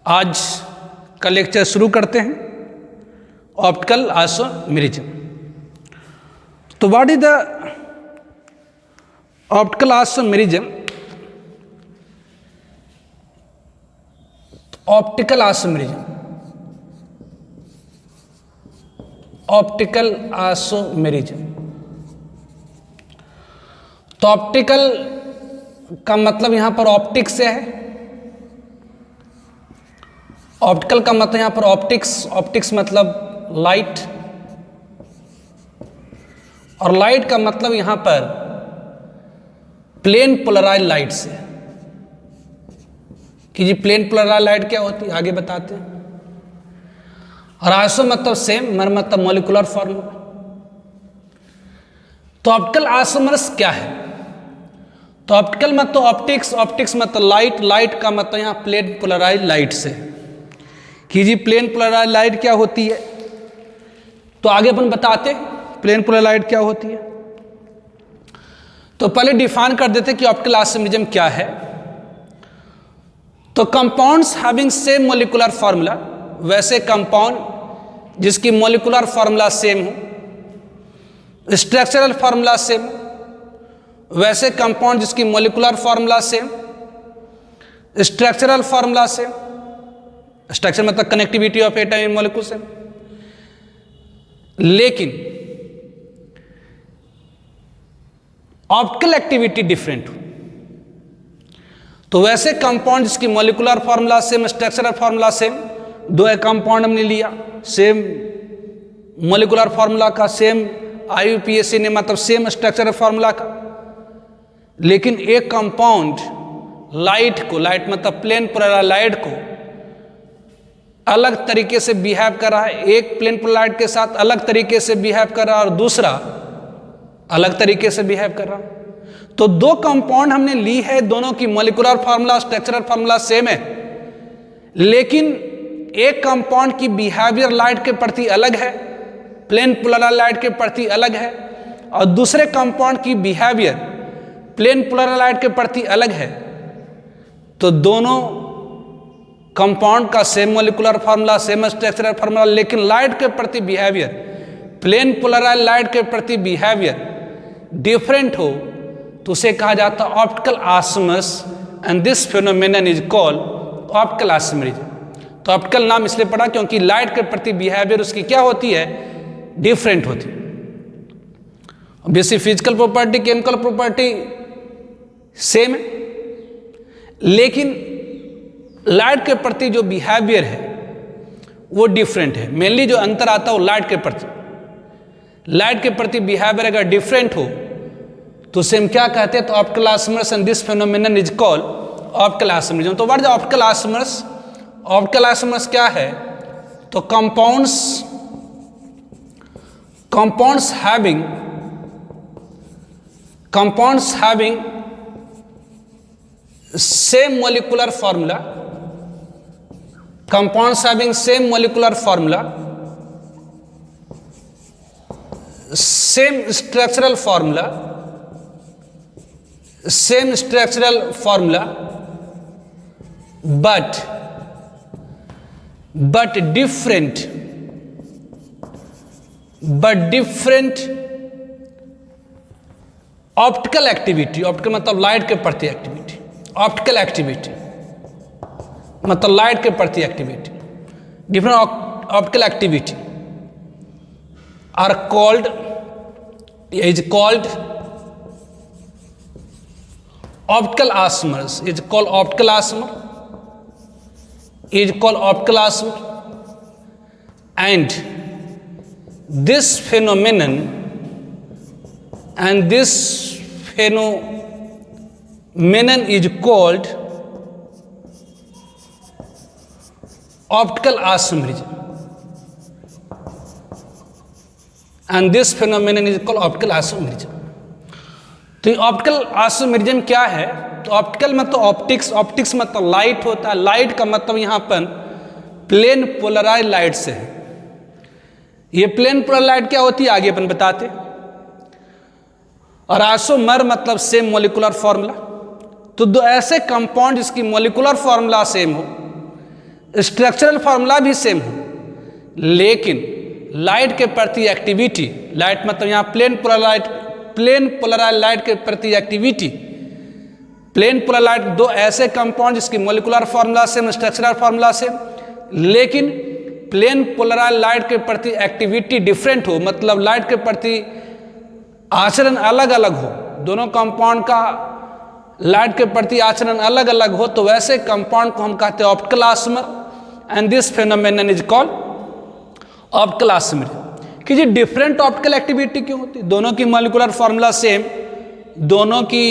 आज का लेक्चर शुरू करते हैं ऑप्टिकल आइसोमेरिज्म। तो what is the optical isomerism? Optical isomerism, optical isomerism. तो ऑप्टिकल का मतलब यहां पर ऑप्टिक्स से है। ऑप्टिकल का मतलब यहां पर ऑप्टिक्स मतलब लाइट, और लाइट का मतलब यहां पर प्लेन पोलराइज लाइट से। कि जी प्लेन पोलराइज लाइट क्या होती है आगे बताते हैं। और आइसो मतलब सेम, मर मतलब मॉलिक्यूलर फॉर्मूला। तो ऑप्टिकल आइसोमर्स क्या है? तो ऑप्टिकल मतलब ऑप्टिक्स मतलब लाइट का मतलब यहां प्लेन पोलराइज लाइट से। कि जी प्लेन पोलराइज लाइट क्या होती है, तो आगे अपन बताते हैं प्लेन पोलराइज लाइट क्या होती है। तो पहले डिफाइन कर देते कि ऑप्टिकल आइसोमेरिज्म क्या है। तो compounds having same molecular formula, वैसे कंपाउंड जिसकी मॉलिक्यूलर फार्मूला सेम हो, स्ट्रक्चरल फार्मूला सेम, वैसे कंपाउंड जिसकी molecular formula same, structural formula same. Structure मतलब connectivity of atom in molecule same, लेकिन ऑप्टिकल एक्टिविटी डिफरेंट हो। तो वैसे कंपाउंड जिसकी molecular formula same, structural formula same, दो एक कंपाउंड हमने लिया सेम मॉलिक्यूलर फार्मूला का, सेम IUPAC ने मतलब सेम स्ट्रक्चरल फार्मूला का, लेकिन एक कंपाउंड लाइट मतलब प्लेन पोलराइज लाइट को अलग तरीके से बिहेव कर रहा है। एक प्लेन पोलराइज के साथ अलग तरीके से बिहेव कर रहा है और दूसरा अलग तरीके से बिहेव कर रहा है। तो दो कंपाउंड हमने ली है, दोनों की molecular formula structural formula same है, लेकिन एक कंपाउंड की बिहेवियर लाइट के प्रति अलग है, प्लेन पोलराइज लाइट के प्रति अलग है, और दूसरे कंपाउंड की बिहेवियर प्लेन पोलराइज लाइट के प्रति अलग है। तो दोनों कंपाउंड का same molecular formula, same structural formula, लेकिन लाइट के प्रति बिहेवियर, प्लेन पोलराइज लाइट के प्रति बिहेवियर डिफरेंट हो, तो उसे कहा जाता है optical isomers, and this phenomenon is called optical isomerism. तो ऑप्टिकल नाम इसलिए पड़ा क्योंकि लाइट के प्रति बिहेवियर उसकी क्या होती है, डिफरेंट होती है। Basic physical property, chemical property same है, लेकिन लाइट के प्रति जो बिहेवियर है वो डिफरेंट है। मेनली जो अंतर आता है वो लाइट के प्रति, लाइट के प्रति बिहेवियर अगर डिफरेंट हो तो उसे हम क्या कहते हैं, तो optical isomers, and this phenomenon is called optical isomerism. तो what is optical isomers? Optical isomers क्या है? तो compounds having same molecular formula, compounds having same molecular formula, same structural formula, but different optical activity. Optical मतलब light के प्रति activity, optical activity मतलब light के प्रति activity, different optical activity are called, is called optical isomers, is called optical isomer, and this phenomenon is called optical isomerism, and this phenomenon is called optical isomerism. तो optical isomerism क्या है? तो optical मतलब optics मतलब light होता है। Light का मतलब यहां पर प्लेन पोलराइज लाइट से है। ये प्लेन पोलराइज लाइट क्या होती है आगे अपन बताते। और आइसोमर मतलब सेम मॉलिक्यूलर फॉर्मूला। तो दो ऐसे कंपाउंड जिसकी मॉलिक्यूलर फॉर्मूला सेम हो, स्ट्रक्चरल फार्मूला भी सेम हो, लेकिन लाइट के प्रति एक्टिविटी, लाइट मतलब यहाँ प्लेन पोलराइज लाइट के प्रति एक्टिविटी, प्लेन पोलराइज दो ऐसे कंपाउंड जिसकी molecular formula same, structural formula same, लेकिन प्लेन पोलराइज लाइट के प्रति एक्टिविटी डिफरेंट हो, मतलब लाइट के प्रति आचरण अलग अलग हो, दोनों कंपाउंड का लाइट के प्रति आचरण अलग अलग हो, तो वैसे कंपाउंड को हम कहते हैं optical isomer, and this phenomenon is called optical isomer. कि जी डिफरेंट ऑप्टिकल एक्टिविटी क्यों होती है? दोनों की मोलिकुलर फार्मूला सेम, दोनों की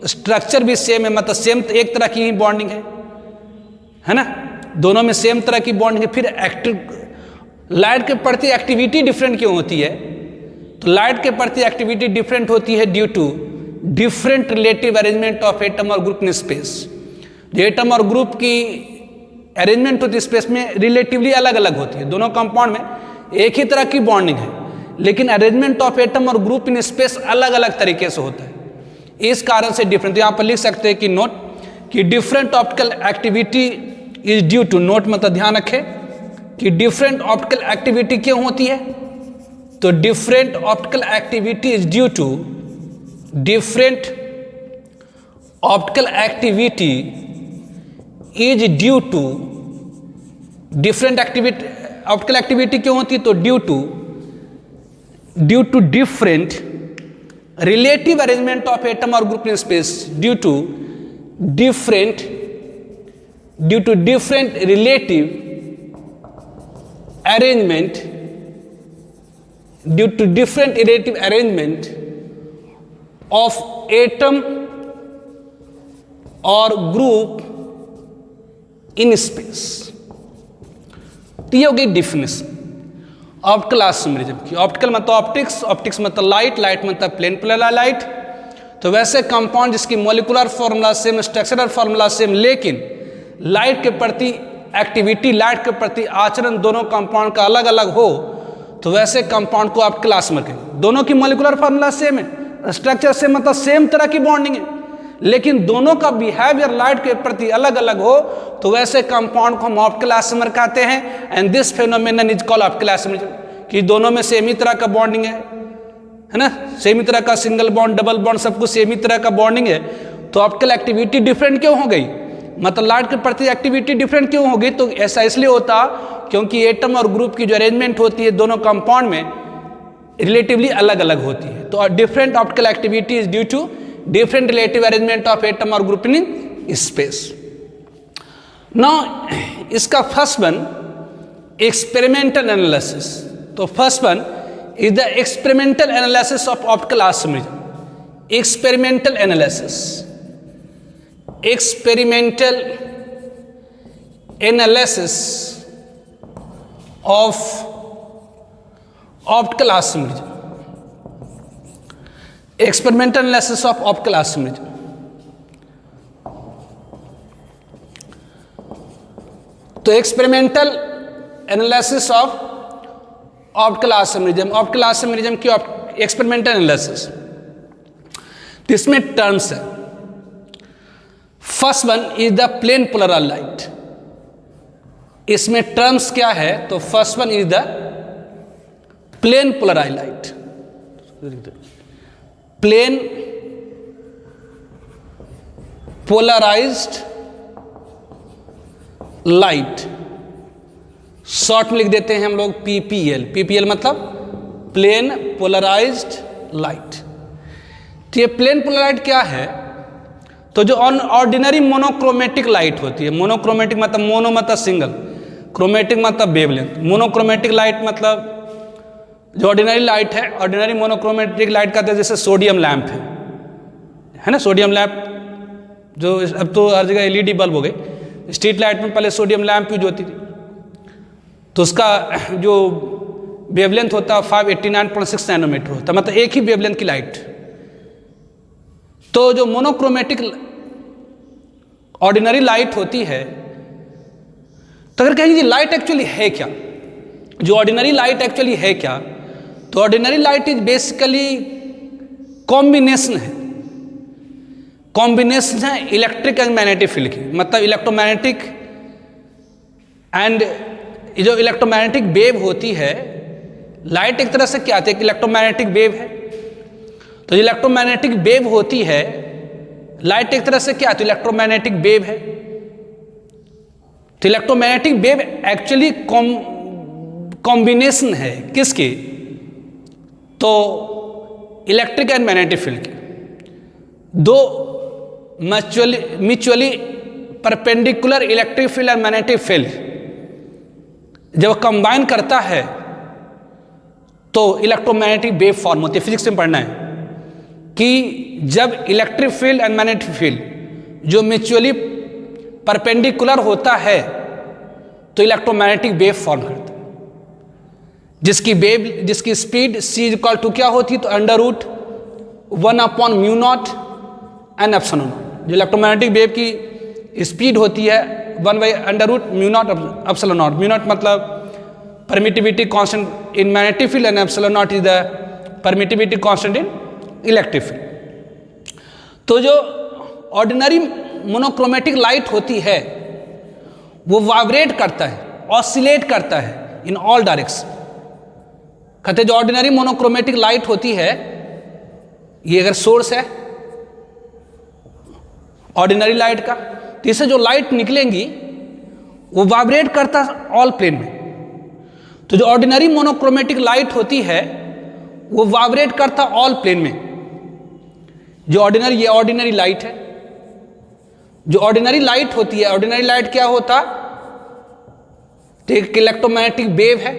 स्ट्रक्चर भी सेम है, मतलब सेम एक तरह की ही बॉन्डिंग है ना, दोनों में सेम तरह की बॉन्डिंग है, फिर लाइट के प्रति एक्टिविटी डिफरेंट क्यों होती है? तो लाइट के प्रति एक्टिविटी डिफरेंट होती है due to different relative arrangement of atom और ग्रुप इन स्पेस। जो एटम और ग्रुप की अरेंजमेंट होती है स्पेस में रिलेटिवली अलग अलग होती है, दोनों कंपाउंड में एक ही तरह की बॉन्डिंग है, लेकिन अरेंजमेंट ऑफ एटम और ग्रुप इन स्पेस अलग अलग तरीके से होता है, इस कारण से डिफरेंट। तो यहाँ पर लिख सकते हैं कि नोट कि different optical activity is due to, note मतलब ध्यान रखें कि डिफरेंट ऑप्टिकल एक्टिविटी क्यों होती है? तो different optical activity is due to, different optical activity is due to, different activity optical activity क्यों होती है? तो due to different relative arrangement of atom और group in space, due to different relative arrangement, due to different relative arrangement of atom और group in space. तो ये हो गई डिफिनेशन ऑप्टिकल आइसोमरिज्म की। ऑप्टिकल मतलब ऑप्टिक्स, ऑप्टिक्स मतलब light, light मतलब प्लेन पोलराइज लाइट। तो वैसे कंपाउंड जिसकी molecular formula same, structural formula same, लेकिन लाइट के प्रति एक्टिविटी, लाइट के प्रति आचरण दोनों कंपाउंड का अलग अलग हो, तो वैसे कंपाउंड को ऑप्टिकल आइसोमर कहेंगे। दोनों की मोलिकुलर फार्मूला सेम है, स्ट्रक्चर सेम मतलब सेम तरह की बॉन्डिंग है, लेकिन दोनों का बिहेवियर लाइट के प्रति अलग अलग हो, तो वैसे कंपाउंड को हम ऑप्टिकल आइसोमर कहते हैं। And this phenomenon is called optical isomerism, कि दोनों में सेम ही तरह का बॉन्डिंग है ना, सेम ही तरह का सिंगल बॉन्ड, डबल बॉन्ड, सब कुछ सेम ही तरह का बॉन्डिंग है। तो ऑप्टिकल एक्टिविटी डिफरेंट क्यों हो गई? मतलब लाइट के प्रति एक्टिविटी डिफरेंट क्यों हो गई? तो ऐसा इसलिए होता क्योंकि एटम और ग्रुप की जो अरेंजमेंट होती है दोनों कंपाउंड में रिलेटिवली अलग अलग होती है। तो different optical activity is due to different relative arrangement of atom और ग्रुप इन स्पेस। नाउ इसका फर्स्ट वन एक्सपेरिमेंटल एनालिसिस। तो first one is the experimental analysis of optical isomerism. Experimental analysis, experimental analysis of optical isomerism, experimental analysis of optical isomerism. तो experimental analysis of optical isomerism, optical isomerism की experimental analysis, तो इसमें terms है। First one is the plane polarise light. इसमें terms क्या है? तो first one is the plane polarise light, plane polarized light, short में लिख देते हैं हम लोग पीपीएल। पीपीएल मतलब प्लेन पोलराइज्ड लाइट। तो ये प्लेन पोलराइज क्या है? तो जो ऑर्डिनरी मोनोक्रोमेटिक लाइट होती है, मोनोक्रोमेटिक मतलब मोनो मतलब सिंगल, क्रोमेटिक मतलब वेवलेंथ। मोनोक्रोमेटिक लाइट मतलब जो ऑर्डिनरी लाइट है, ऑर्डिनरी मोनोक्रोमेटिक लाइट कहते हैं, जैसे सोडियम लैंप है ना, सोडियम लैंप जो अब तो हर जगह एलईडी बल्ब हो गए। स्ट्रीट लाइट में पहले सोडियम लैंप यूज होती थी, तो उसका जो वेवलेंथ होता है 589.6 नैनोमीटर होता है, मतलब एक ही वेवलेंथ की लाइट। तो जो मोनोक्रोमेटिक ऑर्डिनरी लाइट होती है, तो अगर कहेंगे लाइट एक्चुअली है क्या, जो ऑर्डिनरी लाइट एक्चुअली है क्या, तो ordinary light is basically combination है, कॉम्बिनेशन है इलेक्ट्रिक एंड मैग्नेटिक फील्ड की। मतलब इलेक्ट्रोमैग्नेटिक एंड ये जो इलेक्ट्रोमैग्नेटिक वेव होती है, लाइट एक तरह से क्या आती है कि इलेक्ट्रोमैग्नेटिक वेव है, तो जो इलेक्ट्रोमैग्नेटिक वेव होती है, लाइट एक तरह से क्या आती है, इलेक्ट्रोमैग्नेटिक वेव है। तो इलेक्ट्रोमैग्नेटिक वेव एक्चुअली कॉम्बिनेशन है किसकी, तो इलेक्ट्रिक एंड मैग्नेटिक फील्ड की, दो mutually perpendicular electric field and magnetic field जब कंबाइन करता है तो इलेक्ट्रोमैग्नेटिक वेव फॉर्म होती है। फिजिक्स में पढ़ना है कि जब electric field and magnetic field जो म्यूचुअली परपेंडिकुलर होता है तो इलेक्ट्रोमैग्नेटिक वेव फॉर्म करता है, जिसकी स्पीड c इक्वल टू क्या होती है, तो √1/μ0 एन एप्सिलॉन नॉट। जो इलेक्ट्रोमैग्नेटिक वेव की स्पीड होती है 1/√μ0 एप्सिलॉन नॉट। μ0 मतलब permittivity constant in magnetic field and epsilon not is the permittivity constant in electric field. तो जो ऑर्डिनरी मोनोक्रोमेटिक लाइट होती है वो वाइब्रेट करता है, ऑसिलेट करता है इन ऑल डायरेक्शन। कहते जो ऑर्डिनरी मोनोक्रोमेटिक लाइट होती है, ये अगर सोर्स है ऑर्डिनरी लाइट का, तो इससे जो लाइट निकलेंगी वो वाइब्रेट करता है ऑल प्लेन में। तो जो ऑर्डिनरी मोनोक्रोमेटिक लाइट होती है वो वाइब्रेट करता ऑल प्लेन में। जो ऑर्डिनरी, ये ऑर्डिनरी लाइट है। जो ऑर्डिनरी लाइट होती है, ऑर्डिनरी लाइट क्या होता, तो एक इलेक्ट्रोमैग्नेटिक वेव है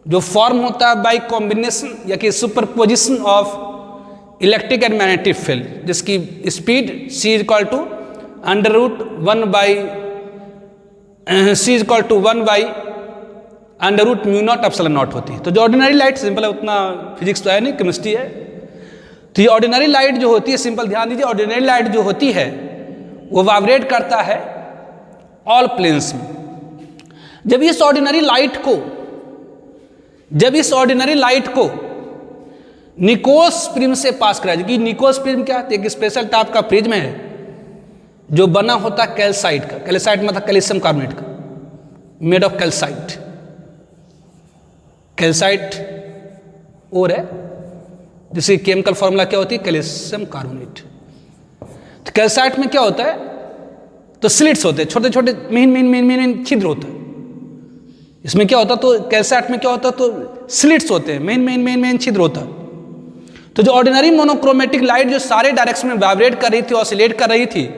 जो फॉर्म होता है बाय कॉम्बिनेशन या कि superposition of electric and magnetic field, जिसकी speed c equal to √1/√μ0 epsilon naught होती है। तो जो ऑर्डिनरी लाइट, सिंपल है, उतना फिजिक्स तो है नहीं, केमिस्ट्री है। तो ये ऑर्डिनरी लाइट जो होती है, सिंपल ध्यान दीजिए, ऑर्डिनरी लाइट जो होती है वो वाइब्रेट करता है ऑल प्लेन्स में। जब इस ऑर्डिनरी लाइट को निकोस प्रिज्म से पास कराया जाए। निकोस प्रिज्म क्या है, एक स्पेशल टाइप का प्रिज्म है जो बना होता है कैल्साइट का। कैल्साइट मतलब कैल्शियम कार्बोनेट का, मेड ऑफ कैल्साइट। कैल्साइट और है जिसकी केमिकल फॉर्मूला क्या होती है, कैल्शियम कार्बोनेट। तो कैल्साइट में क्या होता है, तो स्लिट्स होते हैं, छोटे छोटे महीन छिद्र होता है। इसमें क्या होता है, तो कैल्साइट में क्या होता है, तो स्लिट्स होते हैं, मेन छिद्र होता है। तो जो ऑर्डिनरी मोनोक्रोमेटिक लाइट जो सारे डायरेक्शन में वाइब्रेट कर रही थी, ऑसिलेट कर रही थी,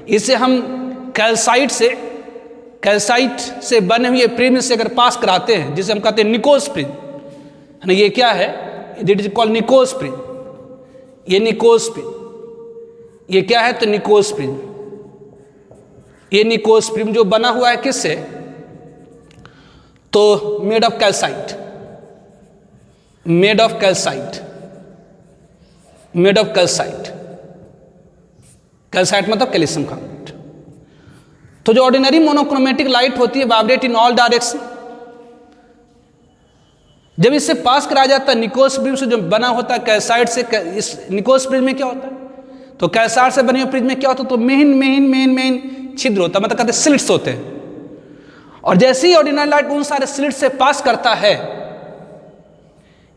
इसे हम कैल्साइट से बने हुए प्रिज्म से अगर पास कराते हैं, जिसे हम कहते हैं निकोस प्रिज्म। ये क्या है, इट इज कॉल्ड निकोस प्रिज्म। ये निकोस प्रिज्म, ये क्या है, तो निकोस प्रिज्म। ये निकोस प्रिज्म जो बना हुआ है किससे, तो made of calcite, made of calcite, made of calcite. Calcite मतलब कैल्शियम कार्बोनेट। तो जो ऑर्डिनरी मोनोक्रोमेटिक लाइट होती है वाइब्रेट इन ऑल डायरेक्शन। जब इससे पास कराया जाता है निकोस प्रिज्म से जो बना होता है कैल्साइट से, इस निकोस प्रिज्म में क्या होता है, तो कैल्साइट से बने हुए प्रिज्म में क्या होता है, तो मेन छिद्र होता है, मतलब कहते हैं स्लिट्स होते हैं। और जैसे ही ऑर्डिनरी लाइट उन सारे स्लिट्स से पास करता है,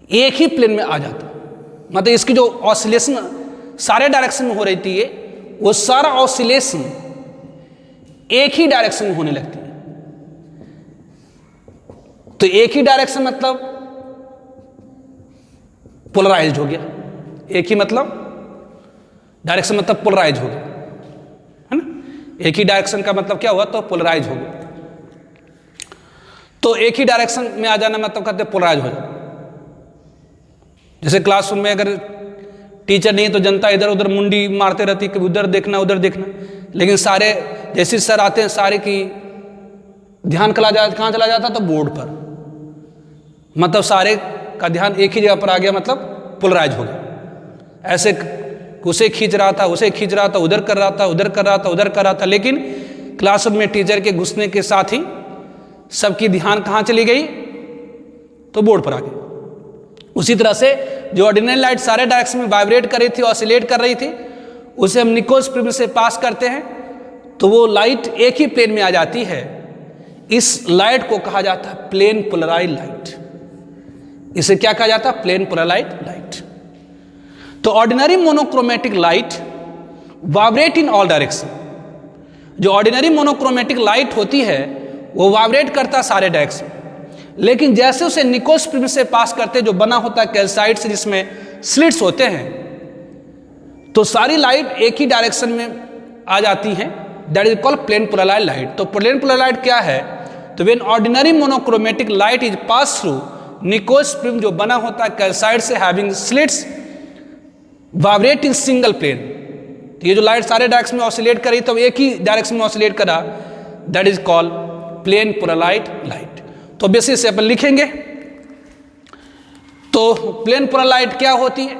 एक ही प्लेन में आ जाता है। मतलब इसकी जो ऑसिलेशन सारे डायरेक्शन में हो रही थी, वो सारा ऑसिलेशन एक ही डायरेक्शन में होने लगती है। तो एक ही डायरेक्शन मतलब पोलराइज्ड हो गया। एक ही मतलब डायरेक्शन मतलब पोलराइज हो गया, है ना। एक ही डायरेक्शन का मतलब क्या हुआ, तो पोलराइज हो गया। तो एक ही डायरेक्शन में आ जाना मतलब कहते हैं पोलराइज हो जाना। जैसे क्लासरूम में अगर टीचर नहीं तो जनता इधर उधर मुंडी मारते रहती, कभी उधर देखना उधर देखना, लेकिन सारे जैसे सर आते हैं सारे की ध्यान कहाँ चला जाता, तो बोर्ड पर। मतलब सारे का ध्यान एक ही जगह पर आ गया, मतलब पोलराइज हो गया। ऐसे उसे खींच रहा था, उसे खींच रहा था, उधर कर रहा था, उधर कर रहा था, उधर कर रहा था, लेकिन क्लासरूम में टीचर के घुसने के साथ ही सबकी ध्यान कहाँ चली गई, तो बोर्ड पर आ गई। उसी तरह से जो ऑर्डिनरी लाइट सारे डायरेक्शन में वाइब्रेट कर रही थी, ऑसिलेट कर रही थी, उसे हम निकोस प्रिज्म से पास करते हैं, तो वो लाइट एक ही प्लेन में आ जाती है। इस लाइट को कहा जाता है प्लेन पोलराइज लाइट। इसे क्या कहा जाता है? Plane polarise light. तो ordinary monochromatic light vibrate in all direction. जो ऑर्डिनरी मोनोक्रोमेटिक लाइट होती है वो वाइब्रेट करता है सारे डायरेक्शन, लेकिन जैसे उसे निकोस प्रिज्म से पास करते जो बना होता है कैल्साइट से, जिसमें स्लिट्स होते हैं, तो सारी लाइट एक ही डायरेक्शन में आ जाती हैं। That is called plane polarise light. तो प्लेन पोलराइज लाइट क्या है? तो when ordinary monochromatic light is pass through Nicol's prism जो बना होता है कैल्साइट से having slits vibrate in single plane. तो ये जो लाइट सारे डायरेक्शन में ऑसिलेट करी तो एक ही डायरेक्शन में ऑसिलेट करा, that is called plane polarise light. तो बेसिस से अपन लिखेंगे। तो प्लेन पोलराइज लाइट क्या होती है?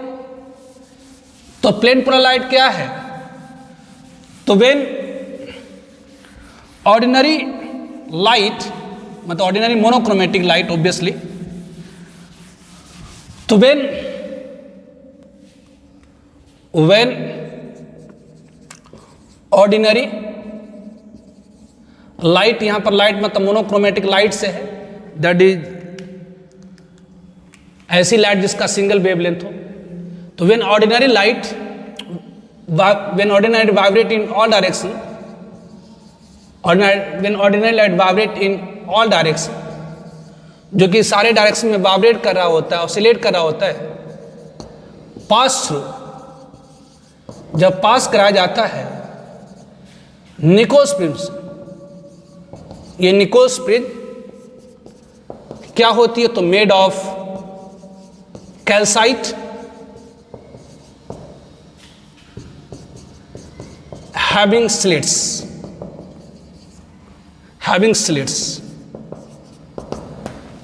तो प्लेन पोलराइज लाइट क्या है? तो व्हेन ऑर्डिनरी लाइट, मतलब ऑर्डिनरी मोनोक्रोमेटिक लाइट ऑब्वियसली, तो व्हेन ऑर्डिनरी लाइट, यहां पर लाइट मतलब मोनोक्रोमेटिक लाइट से है, दैट इज ऐसी लाइट जिसका सिंगल वेवलेंथ हो। तो when ordinary light vibrate in all direction, when ordinary light vibrate in all direction, जो कि सारे डायरेक्शन में वाइब्रेट कर रहा होता है, ऑसिलेट कर रहा होता है, पास थ्रू, जब पास कराया जाता है निकोस प्रिज्म से, ये निकोस प्रिज्म क्या होती है? तो made of calcite having slits.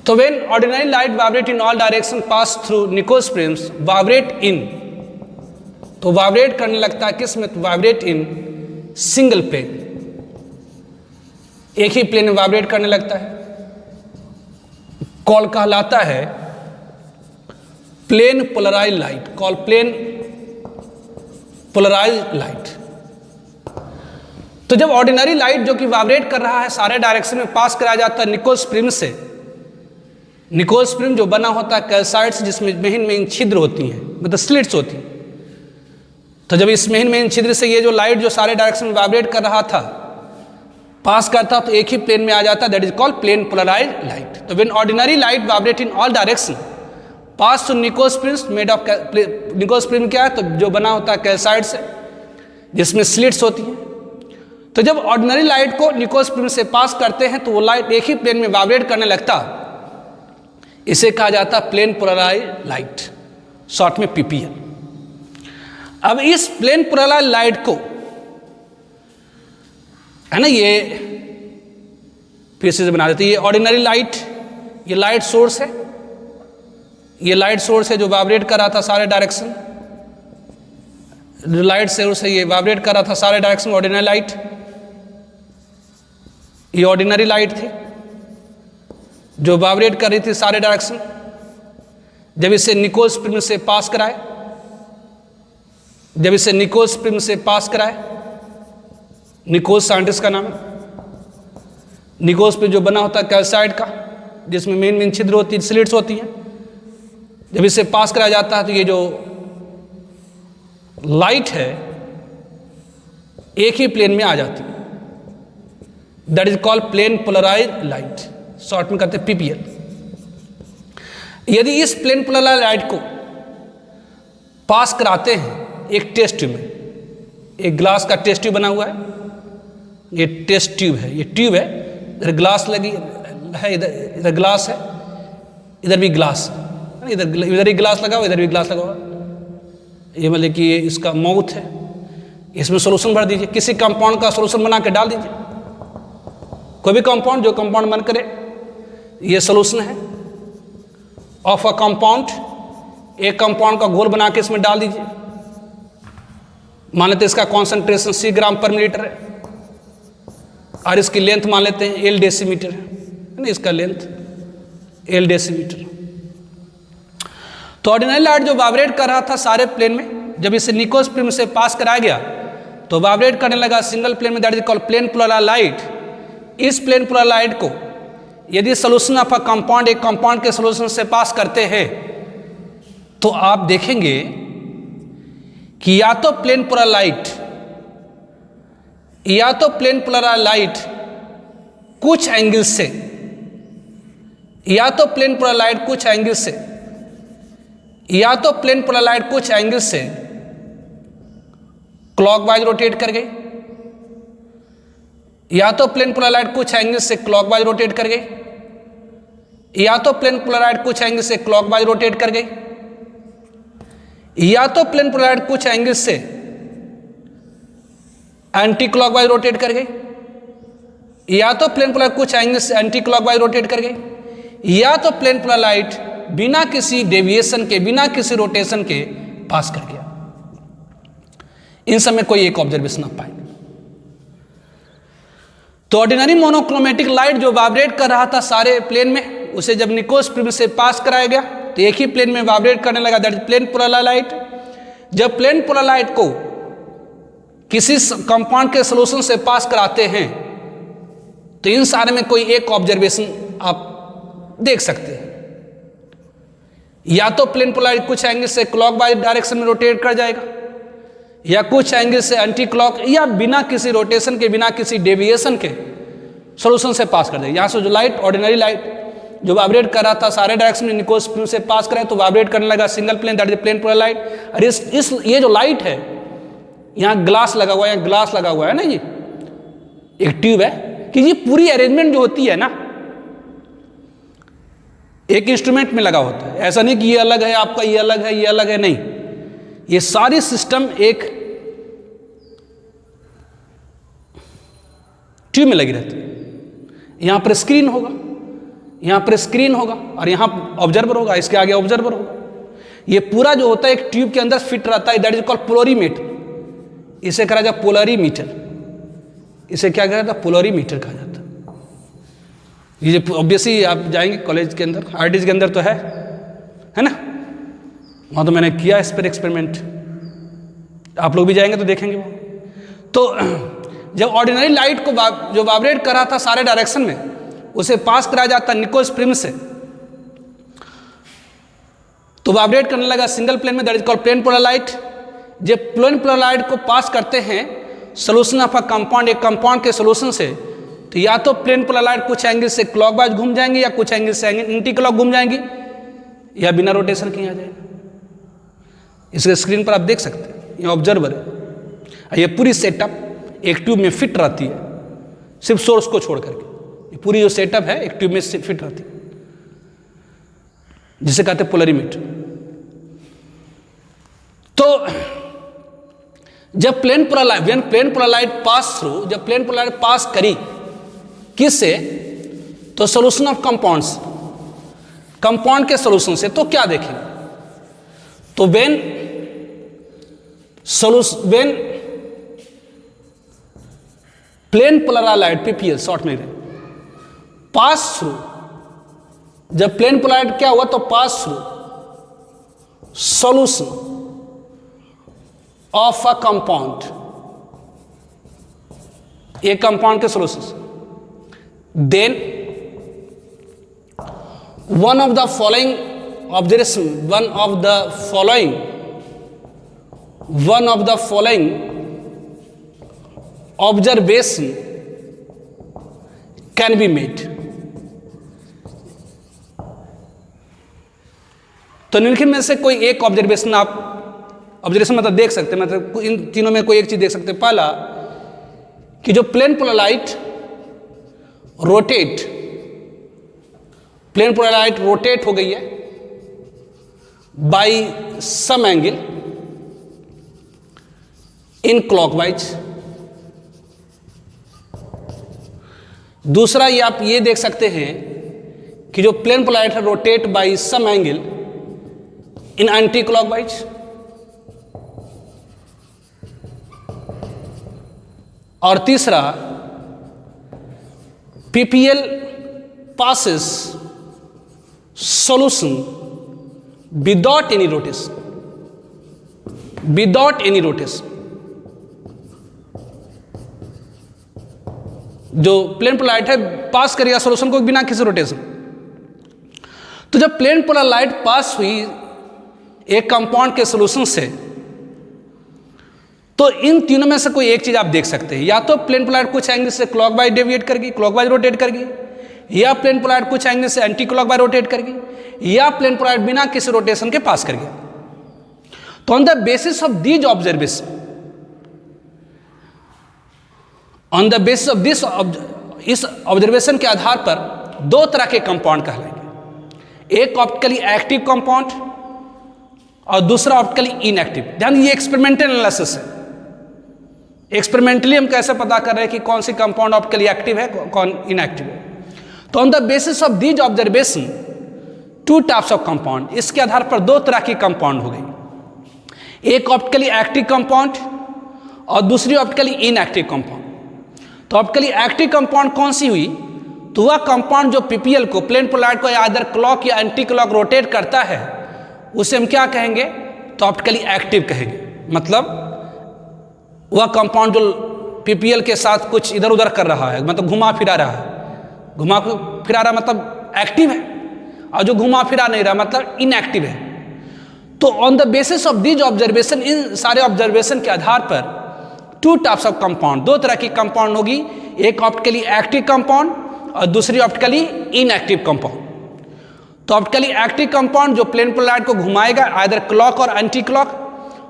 तो when ordinary light vibrate in all direction pass through Nico's prisms, vibrate in, तो वाइब्रेट करने लगता है किस में? तो वाइब्रेट इन सिंगल प्लेन, एक ही प्लेन में वाइब्रेट करने लगता है। कॉल कहलाता है plane polarise light, call plane polarise light. तो जब ऑर्डिनरी लाइट जो कि वाइब्रेट कर रहा है सारे डायरेक्शन में पास कराया जाता है निकोस प्रिज्म से, निकोस प्रिज्म जो बना होता है कैल्साइट से, जिसमें महीन महीन छिद्र होती हैं, मतलब स्लिट्स होती हैं। तो जब इस महीन महीन छिद्र से ये जो लाइट जो सारे डायरेक्शन में वाइब्रेट कर रहा था पास करता तो एक ही प्लेन में आ जाता, that is called plane polarise light. तो when ordinary light vibrate in all direction pass to Nicol's prism made of, Nicol's prism क्या है? तो जो बना होता है कैल्साइट से, जिसमें स्लिट्स होती हैं। तो जब ऑर्डिनरी लाइट को निकोस प्रिज्म से पास करते हैं तो वो लाइट एक ही प्लेन में वाइब्रेट करने लगता, इसे कहा जाता है प्लेन पोलराइज लाइट, शॉर्ट में पीपीएल। अब इस प्लेन पोलराइज लाइट को है ना, ये फिर से बना देते हैं। ये ऑर्डिनरी लाइट, ये लाइट सोर्स है, ये लाइट सोर्स है जो वाइब्रेट कर रहा था सारे डायरेक्शन, जो लाइट सोर्स है ये वाइब्रेट कर रहा था सारे डायरेक्शन, ऑर्डिनरी लाइट, ये ऑर्डिनरी लाइट थी जो वाइब्रेट कर रही थी सारे डायरेक्शन। जब इसे निकोस प्रिज्म से पास कराए, जब इसे निकोस प्रिज्म से पास कराए, निकोस साइंटिस्ट का नाम है, निकोस पे जो बना होता है कैल्साइट का, जिसमें मेन मेन छिद्र होती है, स्लिट्स होती हैं, जब इसे पास कराया जाता है तो ये जो लाइट है एक ही प्लेन में आ जाती है, that is called plane polarise light, short में कहते हैं पीपीएल। यदि इस प्लेन पोलराइज लाइट को पास कराते हैं एक टेस्ट ट्यूब में, एक ग्लास का टेस्ट ट्यूब बना हुआ है, ये टेस्ट ट्यूब है, ये ट्यूब है, इधर ग्लास लगी है, इधर ग्लास है, इधर भी ग्लास है, इधर ही ग्लास लगा हुआ, इधर भी ग्लास लगा हुआ। ये मतलब कि ये इसका माउथ है, इसमें सॉल्यूशन भर दीजिए, किसी कंपाउंड का सॉल्यूशन बना के डाल दीजिए, कोई भी कंपाउंड जो कंपाउंड मन करे, ये सॉल्यूशन है ऑफ अ कंपाउंड, एक कंपाउंड का घोल बना के इसमें डाल दीजिए। मान लेते हैं इसका कॉन्सेंट्रेशन 100 ग्राम पर मिलीलीटर है और इसकी लेंथ मान लेते हैं L डेसीमीटर है ना, इसका लेंथ L डेसीमीटर। तो ऑर्डिनरी लाइट जो वाइब्रेट कर रहा था सारे प्लेन में, जब इसे निकोस प्रिज्म से पास कराया गया तो वाइब्रेट करने लगा सिंगल प्लेन में, that is called plane polarise light इस प्लेन पोलर लाइट को यदि सोल्यूशन ऑफ अ कंपाउंड एक कंपाउंड के सोल्यूशन से पास करते हैं तो आप देखेंगे कि या तो प्लेन पोलर लाइट कुछ एंगल से क्लॉकवाइज रोटेट कर गई, या तो प्लेन पोलर लाइट कुछ एंगल से क्लॉकवाइज रोटेट कर गई, या तो प्लेन पोलर लाइट कुछ एंगल से क्लॉकवाइज रोटेट कर गई, या तो प्लेन पोलर लाइट कुछ एंगल से एंटी क्लॉकवाइज रोटेट कर गई, या तो प्लेन पोलर कुछ एंगल से एंटी क्लॉकवाइज रोटेट कर गई, या तो प्लेन पोलर लाइट बिना किसी डेविएशन के, बिना किसी रोटेशन के पास कर गया। इन सब में कोई एक ऑब्जर्वेशन आप पाएंगे। तो ऑर्डिनरी मोनोक्रोमेटिक लाइट जो वाइब्रेट कर रहा था सारे प्लेन में, उसे जब निकोस प्रिज्म से पास कराया गया तो एक ही प्लेन में वाइब्रेट करने लगा, that is plane polar light. जब प्लेन पोलर लाइट को किसी कंपाउंड के सोल्यूशन से पास कराते हैं तो इन सारे में कोई एक ऑब्जर्वेशन आप देख सकते हैं। या तो प्लेन पोलर लाइट कुछ एंगल से क्लॉकवाइज डायरेक्शन में रोटेट कर जाएगा, या कुछ एंगल से एंटी क्लॉक, या बिना किसी रोटेशन के, बिना किसी डेविएशन के सोल्यूशन से पास कर देगा। यहाँ से जो लाइट, ऑर्डिनरी लाइट जो वाइब्रेट कर रहा था सारे डायरेक्शन में निकोस प्रिज्म से पास कराए तो वाइब्रेट करने लगा single plane, that is plane polar light. और ये जो लाइट है, यहाँ ग्लास लगा हुआ है, यहाँ ग्लास लगा हुआ है ना, ये एक ट्यूब है कि ये पूरी अरेंजमेंट जो होती है ना एक इंस्ट्रूमेंट में लगा होता है। ऐसा नहीं कि ये अलग है आपका, ये अलग है, ये अलग है, नहीं, ये सारी सिस्टम एक ट्यूब में लगी रहती है। यहां पर स्क्रीन होगा, यहां पर स्क्रीन होगा और यहां ऑब्जर्वर होगा, इसके आगे ऑब्जर्वर होगा। ये पूरा जो होता है एक ट्यूब के अंदर फिट रहता है, दैट इज कॉल्ड पोलरीमीटर। इसे कहा जाता है पोलरीमीटर, इसे क्या कहा जाता है, पोलरीमीटर कहा जाता है। ये ऑब्वियसली आप जाएंगे कॉलेज के अंदर, आईआईटी के अंदर तो है ना, वहाँ तो मैंने किया इस पर एक्सपेरिमेंट, आप लोग भी जाएंगे तो देखेंगे वो। तो जब ऑर्डिनरी लाइट को जो वाइब्रेट कर रहा था सारे डायरेक्शन में, उसे पास कराया जाता निकोस प्रिज्म से, तो वाइब्रेट करने लगा सिंगल प्लेन में, that is called plane polar light. जब प्लेन पोलर लाइट को पास करते हैं सोल्यूशन ऑफ अ कंपाउंड एक कंपाउंड के सोल्यूशन से, तो या तो प्लेन पोलर लाइट कुछ एंगल से क्लॉकवाइज घूम जाएंगे, या कुछ एंगल से एंटी क्लॉक घूम जाएंगी, या बिना रोटेशन के आ जाएगा। इसके स्क्रीन पर आप देख सकते हैं, ये ऑब्जर्वर है। ये पूरी सेटअप एक ट्यूब में फिट रहती है, सिर्फ सोर्स को छोड़ करके। ये पूरी जो सेटअप है एक ट्यूब में फिट रहती है, जिसे कहते हैं पोलरीमीटर। तो जब plane polar light pass through, जब प्लेन पोलर लाइट पास करी किससे, तो सोल्यूशन ऑफ कंपाउंड्स, कंपाउंड के सोल्यूशन से, तो क्या देखें, तो when plane polar light PPL short में पास थ्रू, जब प्लेन पोलर लाइट क्या हुआ, तो pass through solution of a compound, एक कंपाउंड के solution, then one of the following observation, one of the following observation can be made। तो निम्नलिखित में से कोई एक ऑब्जर्वेशन आप, ऑब्जर्वेशन मतलब देख सकते हैं, मतलब इन तीनों में कोई एक चीज देख सकते हैं। पहला कि जो plane polar light rotate, plane polar light rotate हो गई है by some angle in clockwise। दूसरा ये आप ये देख सकते हैं कि जो प्लेन पोलर लाइट है rotate by some angle in anti clockwise. और तीसरा PPL passes solution without any rotation, without any rotation। जो प्लेन पोलर लाइट है पास करेगा सॉल्यूशन को बिना किसी रोटेशन। तो जब प्लेन पोलर लाइट पास हुई एक कंपाउंड के सॉल्यूशन से, तो इन तीनों में से कोई एक चीज आप देख सकते हैं, या तो प्लेन पोलर लाइट कुछ एंगल से क्लॉकवाइज डेविएट करेगी, क्लॉकवाइज रोटेट करेगी, या प्लेन पोलर लाइट कुछ एंगल से एंटी क्लॉकवाइज रोटेट करेगी, या प्लेन पोलर लाइट बिना किसी रोटेशन के पास करेगी। तो on the basis of these observation, on the basis of this, इस ऑब्जर्वेशन के आधार पर दो तरह के कंपाउंड कहलाएंगे, एक ऑप्टिकली एक्टिव कंपाउंड और दूसरा ऑप्टिकली इनएक्टिव। ध्यान, ये एक्सपेरिमेंटल एनालिसिस है। एक्सपेरिमेंटली हम कैसे पता कर रहे हैं कि कौन सी कंपाउंड ऑप्टिकली एक्टिव है, कौन इनएक्टिव है। तो on the basis of these observation to types of compound, इसके आधार पर दो तरह की कंपाउंड हो गई, एक ऑप्टिकली एक्टिव कंपाउंड और दूसरी ऑप्टिकली इनएक्टिव कंपाउंड। तो ऑप्टिकली एक्टिव कंपाउंड कौन सी हुई? तो वह कंपाउंड जो पीपीएल को, प्लेन पोलर लाइट को आइदर क्लॉक या एंटी क्लॉक रोटेट करता है, उसे हम क्या कहेंगे? तो ऑप्टिकली एक्टिव कहेंगे। मतलब वह कंपाउंड जो पीपीएल के साथ कुछ इधर उधर कर रहा है, मतलब घुमा फिरा रहा है, घुमा फिरा रहा मतलब एक्टिव है, और जो घुमा फिरा नहीं रहा मतलब इनएक्टिव है। तो on the basis of these observation, इन सारे ऑब्जर्वेशन के आधार पर टू टाइप्स ऑफ कंपाउंड, दो तरह की कंपाउंड होगी, एक ऑप्टिकली एक्टिव कंपाउंड और दूसरी ऑप्टिकली इनएक्टिव कंपाउंड। तो ऑप्टिकली एक्टिव कंपाउंड जो प्लेन पोलर लाइट को घुमाएगा आइदर क्लॉक और एंटी क्लॉक,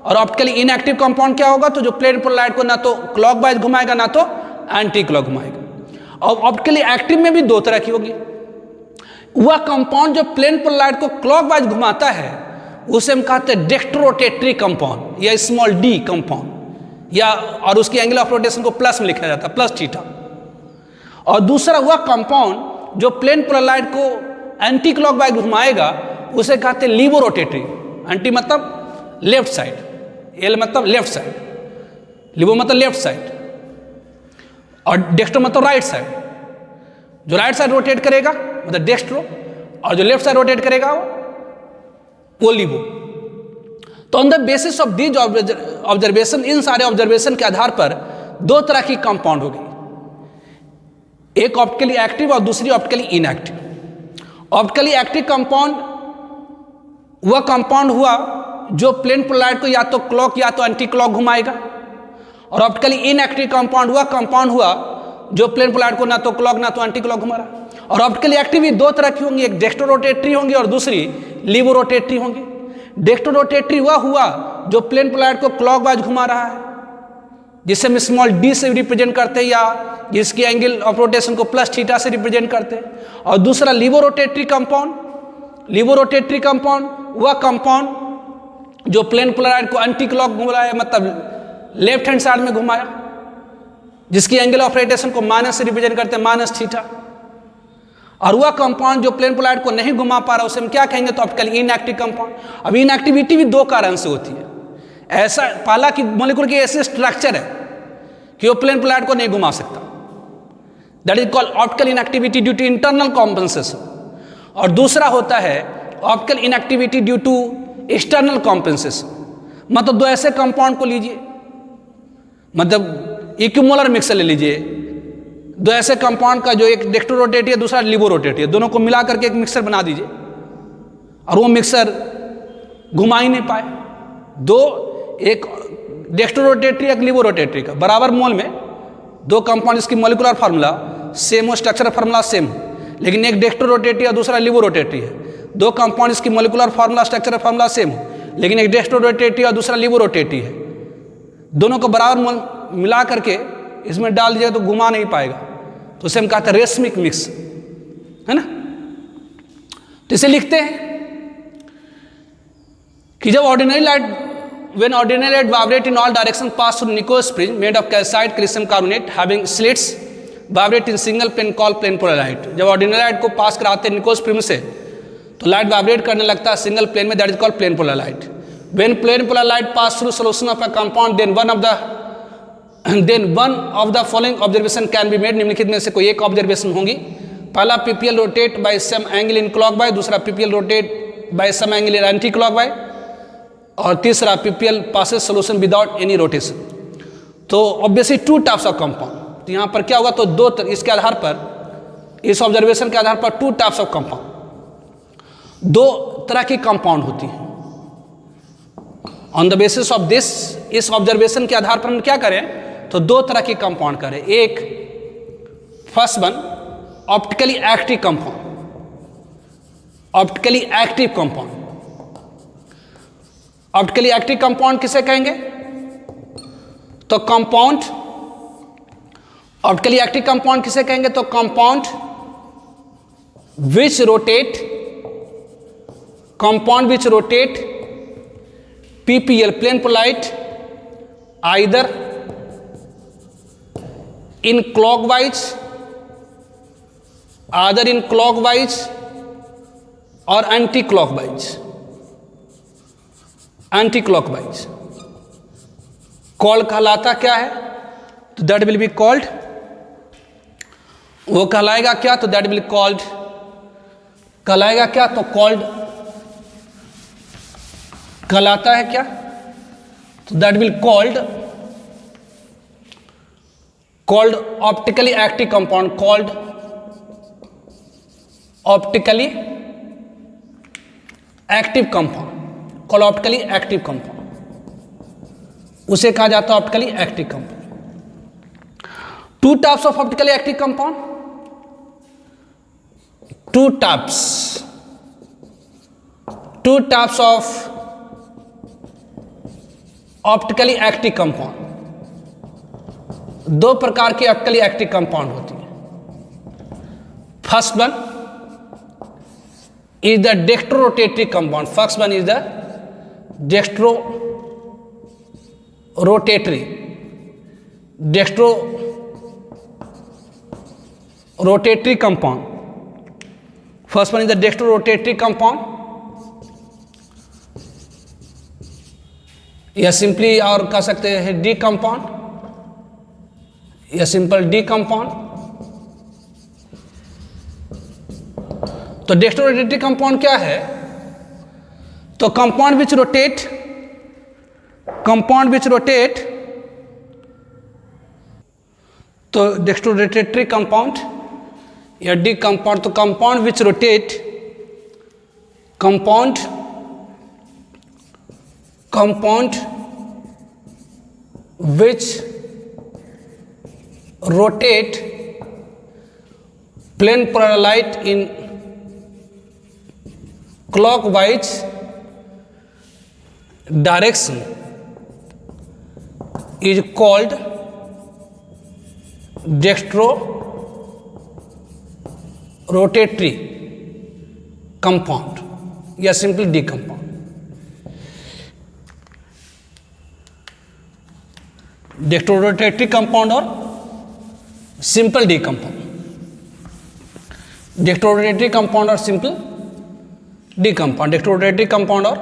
और ऑप्टिकली इनएक्टिव कंपाउंड क्या होगा? तो जो प्लेन पोलर लाइट को ना तो क्लॉकवाइज घुमाएगा ना तो एंटी क्लॉक घुमाएगा। और ऑप्टिकली एक्टिव में भी दो तरह की होगी, वह कंपाउंड जो प्लेन पोलर लाइट को क्लॉकवाइज घुमाता है उसे हम कहते हैं डेक्ट्रोरोटेटरी कंपाउंड या स्मॉल डी कंपाउंड, या और उसकी एंगल ऑफ रोटेशन को प्लस में लिखा जाता है, प्लस थीटा। और दूसरा वह कंपाउंड जो प्लेन पोलर लाइट को एंटी क्लॉकवाइज घुमाएगा उसे कहते हैं लिबोरोटेटरी। एंटी मतलब लेफ्ट साइड, एल मतलब लेफ्ट साइड, लिबो मतलब लेफ्ट साइड, और डेक्स्ट्रो मतलब राइट साइड। जो राइट साइड रोटेट करेगा मतलब डेक्स्ट्रो, और जो लेफ्ट साइड रोटेट करेगा वो लिबो। तो on the basis of these observation, इन सारे ऑब्जर्वेशन के आधार पर दो तरह की कंपाउंड हो गई, एक ऑप्टिकली एक्टिव और दूसरी optically inactive. Optically active compound वह कंपाउंड हुआ जो प्लेन पोलर लाइट को या तो क्लॉक या तो एंटी क्लॉक घुमाएगा, और ऑप्टिकली इनएक्टिव कंपाउंड वह कंपाउंड हुआ जो प्लेन पोलर लाइट को ना तो क्लॉक ना तो एंटी क्लॉक घुमा रहा। और ऑप्टिकली एक्टिव भी दो तरह की होंगी, एक डेक्स्ट्रोरोटेटरी होंगी और दूसरी लिबोरोटेटरी होंगी। डेक्स्ट्रोरोटेटरी वह हुआ जो प्लेन पोलर लाइट को क्लॉकवाइज घुमा रहा है, जिसे हम स्मॉल डी से रिप्रेजेंट करते हैं, या जिसकी एंगल ऑफ रोटेशन को प्लस थीटा से रिप्रेजेंट करते हैं। और दूसरा लिबोरोटेटरी कंपाउंड, लिबोरोटेटरी कंपाउंड वह कंपाउंड जो प्लेन पोलर लाइट को एंटी क्लॉक घुमा है, मतलब लेफ्ट हैंड साइड में घुमाया, जिसकी एंगल ऑफ रोटेशन को माइनस से रिप्रेजेंट करते हैं, माइनस थीटा। और वह कंपाउंड जो प्लेन पोलर लाइट को नहीं घुमा पा रहा उसे हम क्या कहेंगे? तो ऑप्टिकली इनएक्टिव कंपाउंड। अब इनएक्टिविटी भी दो कारण से होती है। ऐसा पहला कि मॉलिक्यूल की ऐसी स्ट्रक्चर है कि वो प्लेन पोलर लाइट को नहीं घुमा सकता, that is called optical inactivity due to internal compensation. और दूसरा होता है optical inactivity due to external compensation. मतलब दो ऐसे कंपाउंड को लीजिए, मतलब इक्विमोलर मिक्सर ले लीजिए, दो ऐसे कंपाउंड का जो एक डेक्स्ट्रोरोटेटरी है दूसरा लिबोरोटेटरी है, दोनों को मिला करके एक मिक्सर बना दीजिए, और वो मिक्सर घुमा ही नहीं पाए। दो, एक डेक्स्ट्रोरोटेटरी एक लिबोरोटेटरी का बराबर मोल में दो कंपाउंड, इसकी मॉलिक्यूलर फार्मूला सेम हो, स्ट्रक्चरल फार्मूला सेम हो, लेकिन एक डेक्स्ट्रोरोटेटरी और दूसरा लिबोरोटेटरी है। दो कंपाउंड, इसकी molecular formula structural formula same हो, लेकिन एक डेक्स्ट्रोरोटेटरी और दूसरा लिबोरोटेटरी है। दोनों को बराबर मोल मिला करके इसमें डाल दिया तो घुमा नहीं पाएगा, तो उसे हम कहते हैं रेशमिक मिक्स, है ना। तो इसे लिखते हैं कि जब ordinary light, when ordinary light vibrate in all directions pass through Nichols prism made of calcite calcium carbonate having slits vibrate in single plane called plane polar light। जब ऑर्डिनरी लाइट को पास कराते हैं निकोल्स प्रिज्म से तो light vibrate करने लगता है single plane में, that is called plane polar light. When plane polar light pass through solution of a compound then one of the following observation can be made. निम्नलिखित में से कोई एक ऑब्जर्वेशन होंगी। पहला, PPL rotate by some angle in clockwise, दूसरा PPL rotate by some angle in anti clockwise, और तीसरा PPL passes solution without any rotation. तो obviously two types of compound, तो यहाँ पर क्या होगा, तो इसके आधार पर, इस ऑब्जर्वेशन के आधार पर 2 टाइप्स ऑफ कंपाउंड, 2 तरह की कंपाउंड होती है। On the basis of this, इस ऑब्जर्वेशन के आधार पर हम क्या करें, तो 2 तरह की कंपाउंड करें। एक first one optically active compound, optically active compound. Optically active compound किसे कहेंगे, तो कंपाउंड, ऑप्टिकली एक्टिव कंपाउंड किसे कहेंगे, तो compound which rotate, compound which rotate PPL, plane polite, either in clockwise, either in clockwise or anti-clockwise, anti-clockwise। Called कहलाता क्या है, तो दैट विल बी कॉल्ड, वो कहलाएगा क्या, तो दैट विल कॉल्ड, कहलाएगा क्या, तो कॉल्ड कहलाता है क्या, तो that will called optically active compound, called optically active compound, called optically active compound, उसे कहा जाता है optically active compound. 2 types of optically active compound, 2 types of optically active compound, 2 प्रकार की ऑप्टिकली एक्टिव कंपाउंड होती है। First one is the dextrorotatory compound, first one is the dextrorotatory compound, first one is the dextrorotatory compound, या simply और कह सकते हैं D compound, या सिंपल डी कंपाउंड। तो डेक्स्ट्रोरोटेटरी कंपाउंड क्या है, तो कंपाउंड विच रोटेट, तो डेक्स्ट्रोरोटेटरी कंपाउंड या डी कंपाउंड, तो compound which rotate, compound which rotate plane parallel in clockwise direction is called dextrorotatory compound या simply D compound। Dextrorotatory compound और simple D compound, dextrorotatory compound और simple D compound, dextrorotatory compound और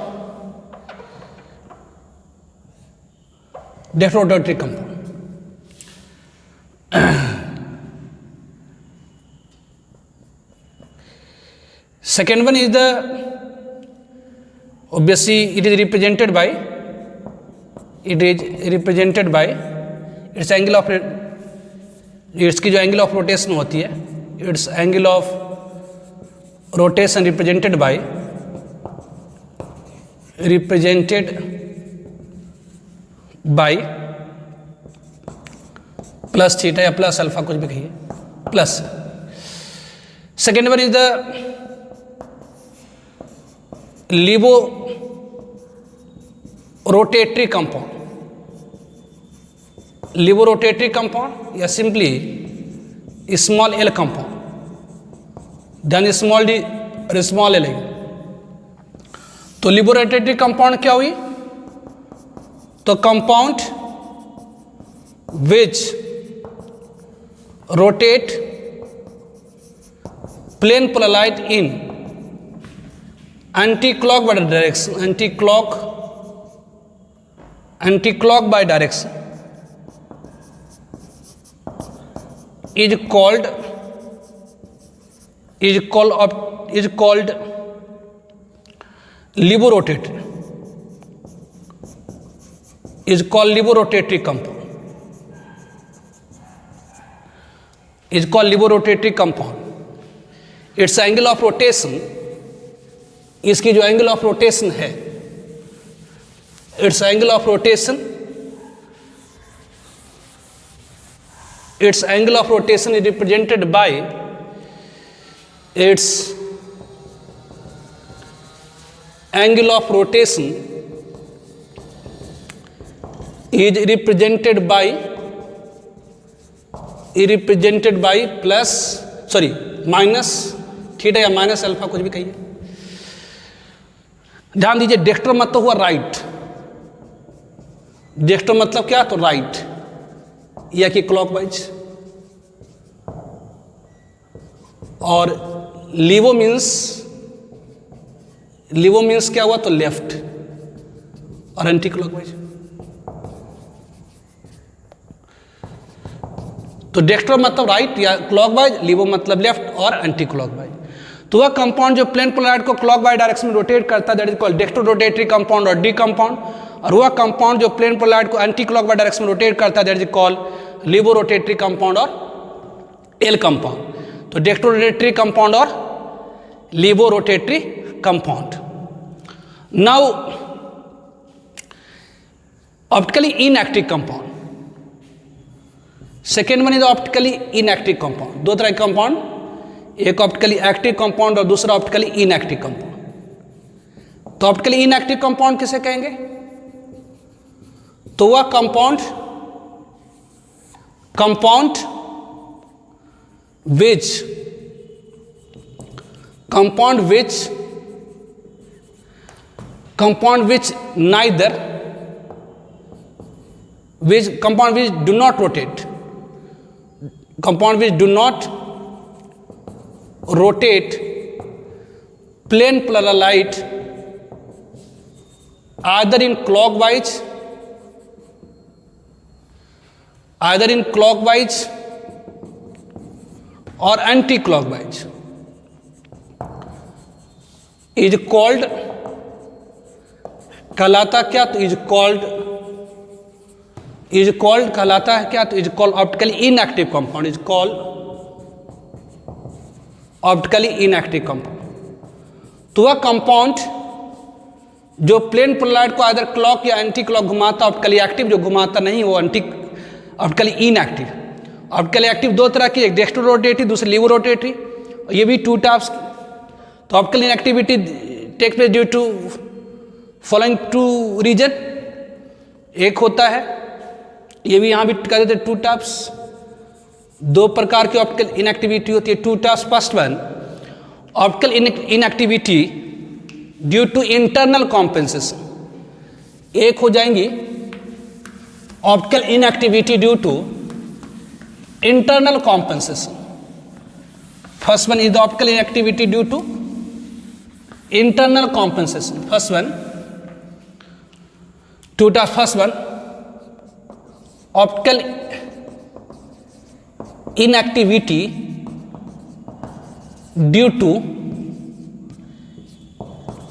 dextrorotatory compound. Second one is the, obviously it is represented by its angle of, इसकी जो angle of rotation होती है, it's angle of rotation represented by plus theta या plus alpha, कुछ भी कहिए, plus. Second one is the laevo rotatory compound, laevo rotatory compound या simply small L compound, then small D और small L. तो laevo rotatory compound क्या हुई, तो compound which rotate plane polarize in anti clock by direction, anti clock by direction is called liborotatory compound। is called levorotatory compound. Its angle of rotation, इसकी जो angle of rotation है, its angle of rotation, its angle of rotation is represented by its angle of rotation is represented by plus minus theta या minus alpha, कुछ भी कहिए। ध्यान दीजिए, Dexter मतलब हुआ राइट, डेक्स्टर मतलब क्या, तो राइट या कि क्लॉकवाइज, और लीवो मीन्स क्या हुआ, तो लेफ्ट और एंटी क्लॉकवाइज। तो डेक्स्टर मतलब राइट या क्लॉकवाइज, लीवो मतलब लेफ्ट और एंटी क्लॉकवाइज। तो वह कंपाउंड जो प्लेन पोलैरिटी को क्लॉकवाइज डायरेक्शन में रोटेट करता है, that is called dexter rotatory compound और डी कंपाउंड। और वह कंपाउंड जो प्लेन पोलैरिटी को एंटी क्लॉकवाइज डायरेक्शन में रोटेट करता है, that is called laevo rotatory compound और एल कंपाउंड। तो डेक्स्टर रोटेटरी कंपाउंड और laevo rotatory compound. Now optically inactive compound, second one is optically inactive compound. दो तरह के कंपाउंड, एक ऑप्टिकली एक्टिव कंपाउंड और दूसरा ऑप्टिकली इनएक्टिव कंपाउंड। तो ऑप्टिकली इनएक्टिव कंपाउंड किसे कहेंगे, तो वह compound which do not rotate, plane polar light either in clockwise or anti-clockwise is called, कहलाता क्या, तो is called कहलाता है क्या, तो is called optically inactive compound, is called optically inactive compound. तो वह कंपाउंड जो प्लेन पोलैरिटी को आइदर क्लॉक या एंटी क्लॉक घुमाता, ऑप्टिकली एक्टिव जो घुमाता नहीं वो ऑप्टिकली इनएक्टिव। ऑप्टिकली एक्टिव दो तरह की, एक डेक्स्टर रोटेटरी, दूसरी लीवो रोटेटरी, ये भी टू टाइप्स। तो optical inactivity take place due to following two reason, एक होता है, ये भी यहाँ भी कह देते टू टाइप्स। दो प्रकार की ऑप्टिकल इनएक्टिविटी होती है, two types. First one optical inactivity due to internal compensation, एक हो जाएंगी optical inactivity due to internal compensation. First one is the optical inactivity due to internal compensation. First one, two types. First one, optical inactivity due to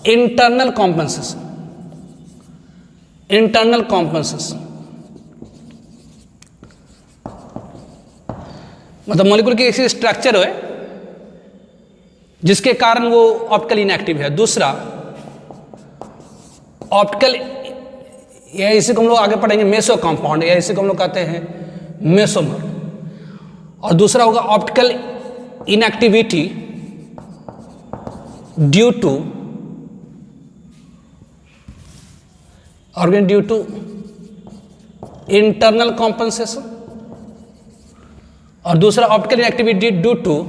internal compensation. Internal compensation मतलब molecule की ऐसी structure है जिसके कारण वो optical inactive है। दूसरा optical, या इसी को हम लोग आगे पढ़ेंगे मेसो कंपाउंड, या इसी को हम लोग कहते हैं मेसोमर। और दूसरा होगा optical inactivity due to internal compensation, और दूसरा optical inactivity due to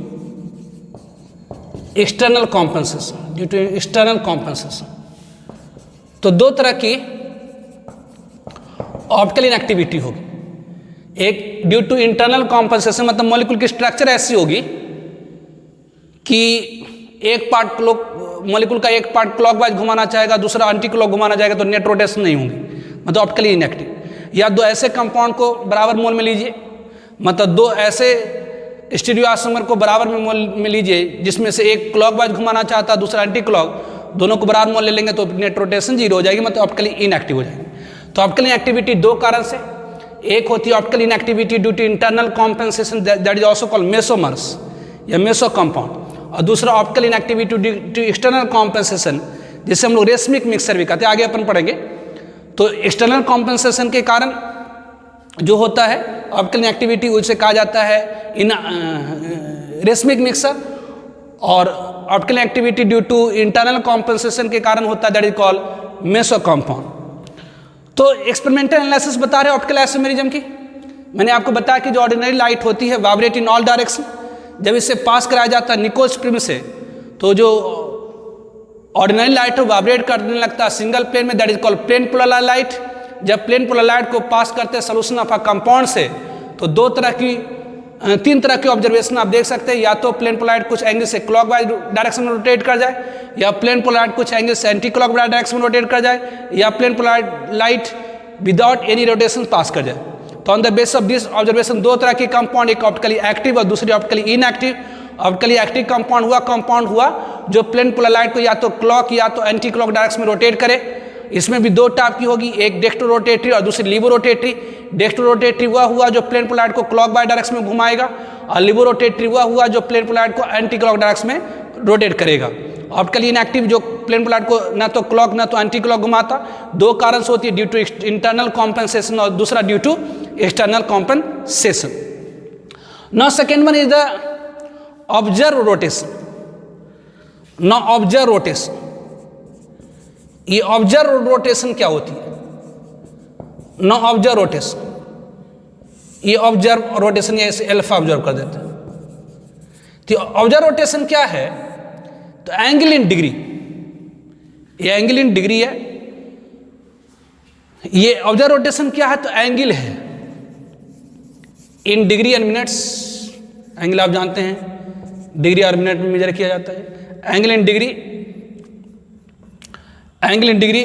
external compensation, due to external compensation. तो दो तरह की ऑप्टिकल इनएक्टिविटी होगी, एक ड्यू टू इंटरनल कॉम्पेंसेशन, मतलब मॉलिक्यूल की स्ट्रक्चर ऐसी होगी कि एक पार्ट मॉलिक्यूल का एक पार्ट क्लॉकवाइज घुमाना चाहेगा, दूसरा एंटी क्लॉक घुमाना चाहेगा, तो नेट रोटेशन नहीं होगी, मतलब ऑप्टिकली इनएक्टिव। या दो ऐसे कंपाउंड को बराबर मोल में लीजिए, मतलब दो ऐसे स्टीरियो आइसोमर को बराबर में मोल में लीजिए जिसमें से एक क्लॉकवाइज घुमाना चाहता है, दूसरा एंटी क्लॉक, दोनों को बराबर मोल ले लेंगे तो नेट रोटेशन जीरो हो जाएगी, मतलब ऑप्टिकली इनएक्टिव हो जाएगी। तो ऑप्टिकल इनएक्टिविटी दो कारण से, एक होती है optical inactivity due to internal compensation that is also called mesomers या मेसो कंपाउंड, और दूसरा optical inactivity due to external compensation जिसे हम लोग रेसमिक मिक्सर भी कहते हैं, आगे अपन पढ़ेंगे। तो एक्सटर्नल कॉम्पेंसेशन के कारण जो होता है ऑप्टिकल इनएक्टिविटी उसे कहा जाता है रेसमिक मिक्सर, और optical activity due to internal compensation के कारण होता है that is called meso compound. तो एक्सपेरिमेंटल एनालिसिस बता रहे हैं ऑप्टिकल आइसोमेरिज्म की। मैंने आपको बताया कि जो ऑर्डिनरी लाइट होती है वाइब्रेट इन ऑल डायरेक्शन, जब इसे पास कराया जाता है निकोल्स प्रिज्म से तो जो ऑर्डिनरी लाइट है वाइब्रेट करने लगता है सिंगल प्लेन में, that is called plane polar light. जब प्लेन पोलर लाइट को पास करते हैं सोल्यूशन ऑफ अ कंपाउंड से तो तीन तरह की ऑब्जर्वेशन आप देख सकते हैं, या तो प्लेन पोलर लाइट कुछ एंगल से क्लॉकवाइज डायरेक्शन में रोटेट कर जाए, या प्लेन पोलर लाइट कुछ एंगल से एंटी क्लॉकवाइज डायरेक्शन में रोटेट कर जाए, या plane polar light without any rotation pass कर जाए। तो on the base of this observation दो तरह के कंपाउंड, एक ऑप्टिकली एक्टिव और दूसरी optically inactive. Optically active compound हुआ जो प्लेन पोलर लाइट को या तो क्लॉक या तो एंटी क्लॉक डायरेक्शन में रोटेट करे। इसमें भी दो टाइप की होगी, एक डेक्स्ट्रो रोटेटरी और दूसरी लिबो रोटेटरी। डेक्स्ट्रो रोटेटरी वह हुआ जो प्लेन पोलर लाइट को क्लॉक वाइज डायरेक्शन में घुमाएगा, और लिबो रोटेटरी वह हुआ जो प्लेन पोलर लाइट को एंटी क्लॉक डायरेक्शन में रोटेट करेगा। ऑप्टिकली इनएक्टिव जो प्लेन पोलर लाइट को न तो क्लॉक न तो एंटी क्लॉक घुमाता, दो कारण से होती है, ड्यू टू इंटरनल कॉम्पेंसेशन और दूसरा due to external compensation. Now second one is the observe rotation. Now observe rotation, ये ऑब्जर्व रोटेशन क्या होती है? नो ऑब्जर्व रोटेशन, ये ऑब्जर्व रोटेशन या इसे अल्फा ऑब्जर्व कर देते हैं। तो ऑब्जर्व रोटेशन क्या है? तो एंगल इन डिग्री, ये एंगल इन डिग्री है। ये ऑब्जर्व रोटेशन क्या है? तो एंगल है in degree and minutes. Angle आप जानते हैं डिग्री और मिनट में मेजर किया जाता है। Angle in degree, angle in degree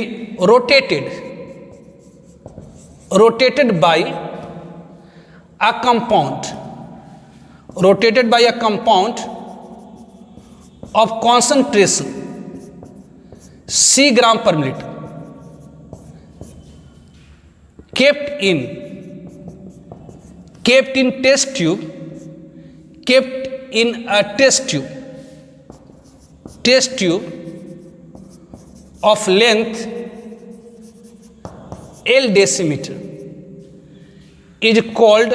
rotated by a compound of concentration C gram per milliliter kept in test tube of length L decimeter is called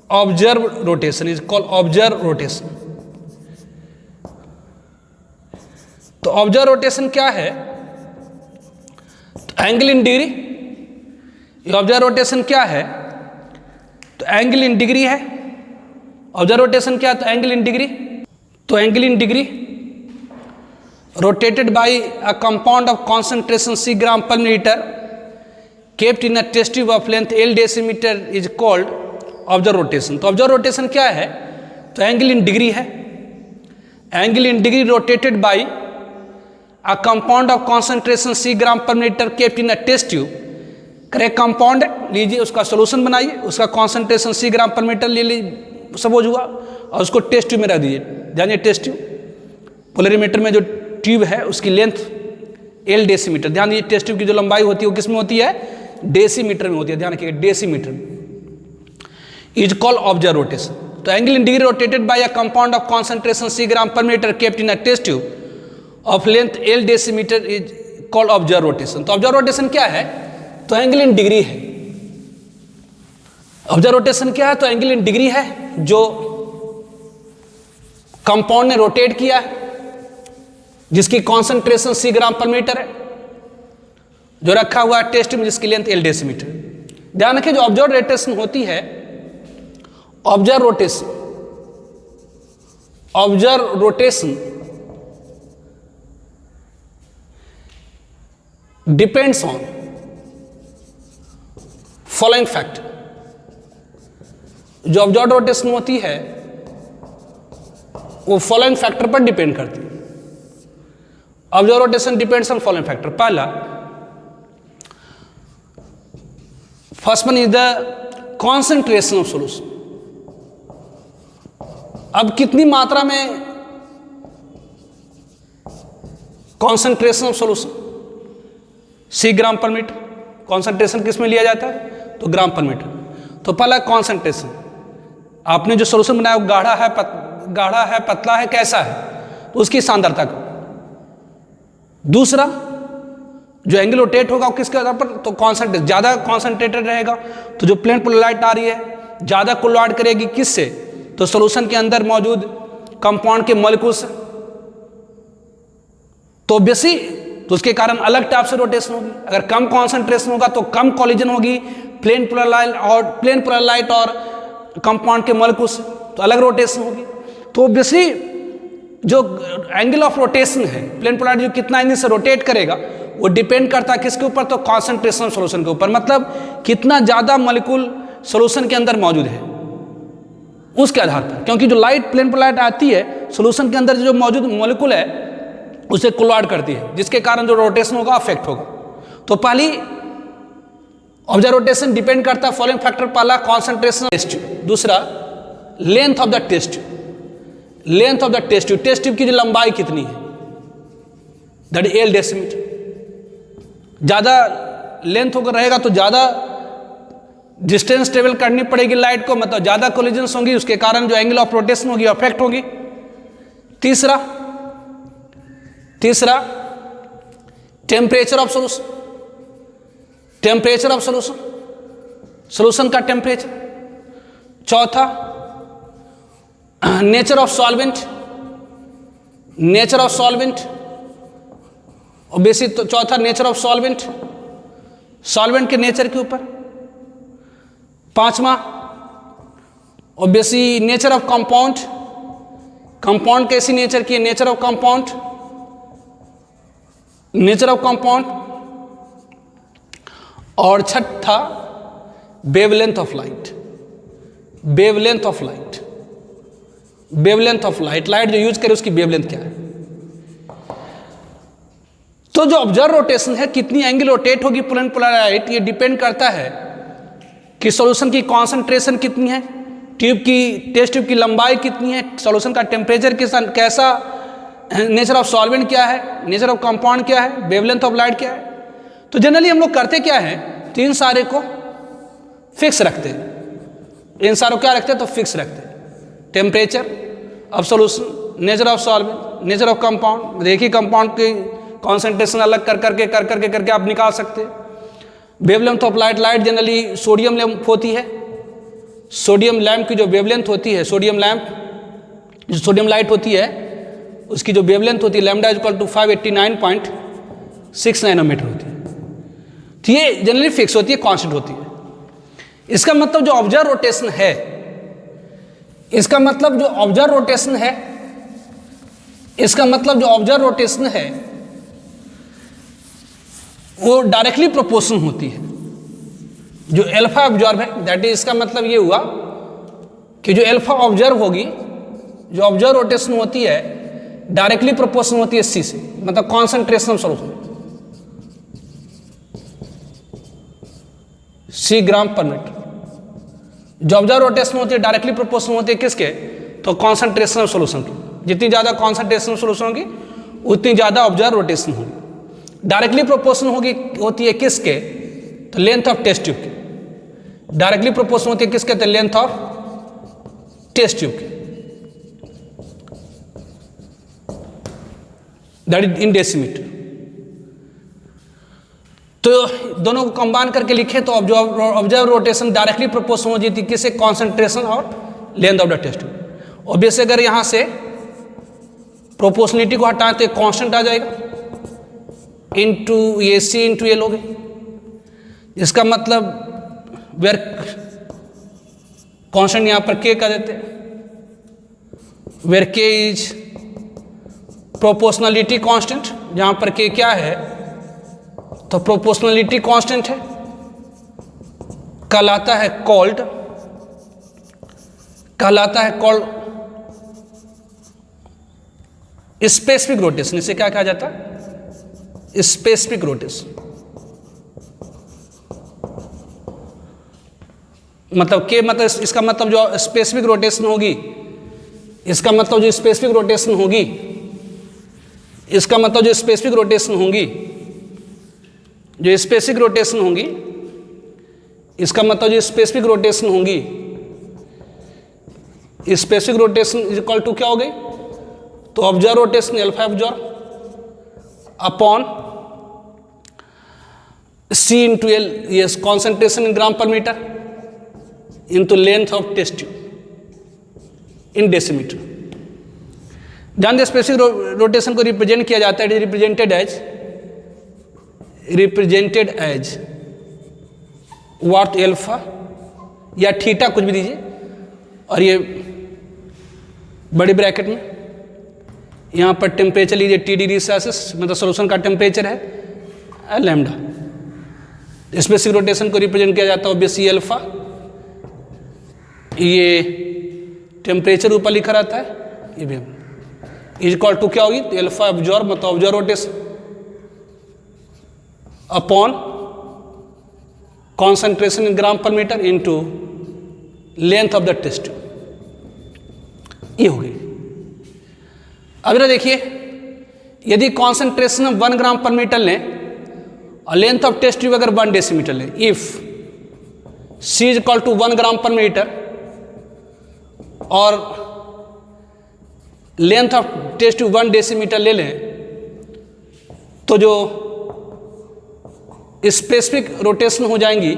observed rotation, is called observed rotation। तो observe rotation क्या है? तो angle in degree. ये observe rotation क्या है? तो angle in degree है। Observe rotation क्या है? तो एंगल इन डिग्री। तो angle in degree rotated by a compound of concentration C gram per milliliter kept in a test tube of length L decimeter is called observed rotation। तो observe rotation क्या है? तो angle in degree है। Angle in degree rotated by a compound of concentration C gram per milliliter kept in a test tube। Correct compound लीजिए, उसका solution बनाइए, उसका concentration C gram per milliliter ले लीजिए, सपोज हुआ, और उसको टेस्ट ट्यूब में रख दीजिए। जानिए टेस्ट ट्यूब, पोलरीमीटर में जो ट्यूब है उसकी लेंथ L डेसीमीटर। ध्यान दीजिए टेस्ट ट्यूब की जो लंबाई होती है वो किस में होती है? डेसीमीटर में होती है। ध्यान रखिएगा decimetre. Is called observe rotation. तो angle in degree rotated by a compound of concentration C gram per milliliter kept in a test tube of length L decimeter is called observe rotation. तो observe rotation क्या है? तो angle in degree है। Observe rotation क्या है? तो angle in degree है जो कंपाउंड ने रोटेट किया है, जिसकी concentration C gram per milliliter है, जो रखा हुआ है टेस्ट में, जिसकी लेंथ L डेसीमीटर। ध्यान रखिए जो ऑब्जर्व रोटेशन होती है, observe rotation depends on following factor. जो ऑब्जर्व रोटेशन होती है वो फॉलोइंग फैक्टर पर डिपेंड करती है। Observe rotation depends on following factor. पहला, first one is the concentration of solution. अब कितनी मात्रा में concentration of solution? C gram पर मीटर। कॉन्सेंट्रेशन किस में लिया जाता है? तो ग्राम पर मीटर। तो पहला कॉन्सेंट्रेशन, आपने जो सोल्यूशन बनाया वो गाढ़ा है, पतला है, कैसा है, तो उसकी सांद्रता को। दूसरा, जो एंगल रोटेट होगा वो किसके आधार पर? तो कॉन्सेंट्रेट, ज़्यादा कॉन्सेंट्रेटेड रहेगा, तो जो प्लेन पोलराइट आ रही है ज़्यादा कोलॉइड करेगी किससे? तो सोल्यूशन के अंदर मौजूद कंपाउंड के मॉलिक्यूल से। तो ऑब्वियसली तो उसके कारण अलग टाइप से रोटेशन होगी। अगर कम कॉन्सेंट्रेशन होगा तो कम कॉलिजन होगी प्लेन पोलराइट और कंपाउंड के मॉलिक्यूल से, तो अलग रोटेशन होगी। तो ऑब्वियसली जो एंगल ऑफ रोटेशन है प्लेन पोलराइट जो कितना एंगल से रोटेट करेगा वो डिपेंड करता है किसके ऊपर? तो कॉन्सेंट्रेशन सोल्यूशन के ऊपर, मतलब कितना ज़्यादा मॉलिक्यूल सोल्यूशन के अंदर मौजूद है उसके आधार पर। क्योंकि जो लाइट प्लेन पोलराइट आती है सोल्यूशन के अंदर जो मौजूद मॉलिक्यूल है उसे कोलॉइड करती है, जिसके कारण जो रोटेशन होगा अफेक्ट होगा। तो पहली ऑब्जर्व रोटेशन डिपेंड करता है फॉलोइंग फैक्टर। पहला कॉन्सेंट्रेशन टेस्ट ट्यूब, दूसरा length of the test tube, length of the test tube, test tube की जो लंबाई कितनी है, दैट इज 1 डेसीमीटर। ज़्यादा लेंथ होकर रहेगा तो ज़्यादा डिस्टेंस ट्रेवल करनी पड़ेगी लाइट को, मतलब ज़्यादा कोलिजन्स होंगी, उसके कारण जो एंगल ऑफ रोटेशन होगी अफेक्ट होगी। तीसरा temperature of solution, temperature of solution, solution का टेम्परेचर। चौथा nature of solvent, nature of solvent, और बेसिक तो चौथा नेचर ऑफ सॉल्वेंट, सॉल्वेंट के नेचर के ऊपर। पांचवा obviously nature of compound, compound कैसी नेचर की है, nature of compound, nature of compound. और छठा wavelength of light, wavelength of light, wavelength of light, light जो यूज करे उसकी वेवलेंथ क्या है। तो जो ऑब्जर्व रोटेशन है कितनी एंगल रोटेट होगी प्लेन पोलराइट, ये डिपेंड करता है कि सॉल्यूशन की कॉन्सेंट्रेशन कितनी है, ट्यूब की टेस्ट ट्यूब की लंबाई कितनी है, सॉल्यूशन का टेम्परेचर कैसा, नेचर ऑफ सॉल्वेंट क्या है, नेचर ऑफ कंपाउंड क्या है, वेवलेंथ ऑफ लाइट क्या है। तो जनरली हम लोग करते क्या है, तीन सारे को फिक्स रखते हैं, इन सारों क्या रखते हैं तो फिक्स रखते हैं। Temperature of solution, nature of solvent, nature of compound, एक ही कंपाउंड की कॉन्सेंट्रेशन अलग कर करके आप निकाल सकते हैं। Wavelength of light, light generally sodium lamp होती है, सोडियम लैंप की जो वेवलेंथ होती है, सोडियम लैंप जो सोडियम लाइट होती है उसकी जो वेवलेंथ होती है lambda is equal to 589.6 nanometre होती है। तो ये जनरली फिक्स होती है, कांस्टेंट होती है। इसका मतलब जो ऑब्जर्व रोटेशन है, इसका मतलब जो ऑब्जर्व रोटेशन है, इसका मतलब जो ऑब्जर्व रोटेशन है वो डायरेक्टली प्रोपोर्शनल होती है जो अल्फा ऑब्जर्व है, दैट इज, इसका मतलब ये हुआ कि जो अल्फा ऑब्जर्व होगी, जो ऑब्जर्व रोटेशन होती है डायरेक्टली प्रोपोर्शनल होती है सी से, मतलब concentration of solution, C gram पर मीटर। जो ऑब्जर्व रोटेशन होती है डायरेक्टली प्रोपोर्शनल होती है किसके, तो कॉन्सेंट्रेशन ऑफ सॉल्यूशन की। जितनी ज़्यादा कॉन्सेंट्रेशन ऑफ सॉल्यूशन होगी उतनी ज़्यादा ऑब्जर्व रोटेशन होगी। डायरेक्टली प्रोपोर्शनल होती है किसके, तो लेंथ ऑफ टेस्ट ट्यूब की। डायरेक्टली प्रोपोर्शनल होती है किसके, तो लेंथ ऑफ टेस्ट ट्यूब की, दैट इज इन डेसीमीटर। तो दोनों को कंबाइन करके लिखे तो ऑब्जर्व रोटेशन डायरेक्टली प्रोपोर्शनल हो जाती है किससे, कॉन्सेंट्रेशन और length of the test tube. Obviously अगर यहां से प्रोपोर्शनलिटी को हटाएं तो एक कांस्टेंट आ जाएगा, इंटू ये सी इंटू ए लोगे, इसका मतलब वेयर कांस्टेंट यहां पर के का देते हैं, वेयर के इज प्रोपोर्शनलिटी कांस्टेंट, जहां पर के क्या है तो प्रोपोर्शनलिटी कांस्टेंट है, कहलाता है कॉल्ड, कहलाता है कॉल्ड स्पेसिफिक रोटेशन। इसे क्या कहा जाता है, स्पेसिफिक रोटेशन। मतलब के मतलब इसका मतलब जो स्पेसिफिक रोटेशन होगी, इसका मतलब जो स्पेसिफिक रोटेशन होगी, इसका मतलब जो स्पेसिफिक रोटेशन होगी जो स्पेसिफिक रोटेशन होंगी, इसका मतलब जो स्पेसिफिक रोटेशन होंगी, specific rotation is equal to क्या हो गई, तो observe rotation alpha observe upon C into L, ये कॉन्सेंट्रेशन इन ग्राम पर metre into length of test tube in decimetre. जानते स्पेसिफिक रोटेशन को रिप्रेजेंट किया जाता है, रिप्रेजेंटेड एज वाट एल्फा या थीटा, कुछ भी दीजिए, और ये बड़ी ब्रैकेट में यहाँ पर टेम्परेचर लीजिए T डिग्री सेल्सियस, मतलब सोल्यूशन का टेम्परेचर है लैम्डा। स्पेसिफिक रोटेशन को रिप्रेजेंट किया जाता है ऑब्वियसली अल्फा, ये टेम्परेचर ऊपर लिखा रहता है, ये भी इज इक्वल टू क्या होगी, तो अल्फा ऑब्जर्व मतलब observe rotation upon concentration in gram पर metre into length of the test tube, ये हो गई। अब जरा देखिए, यदि कॉन्सेंट्रेशन 1 ग्राम पर मीटर लें और लेंथ ऑफ टेस्ट ट्यूब अगर 1 डेसीमीटर लें, if C is equal to 1 gram पर मीटर और length of test tube 1 decimetre ले लें, तो जो स्पेसिफिक रोटेशन हो जाएंगी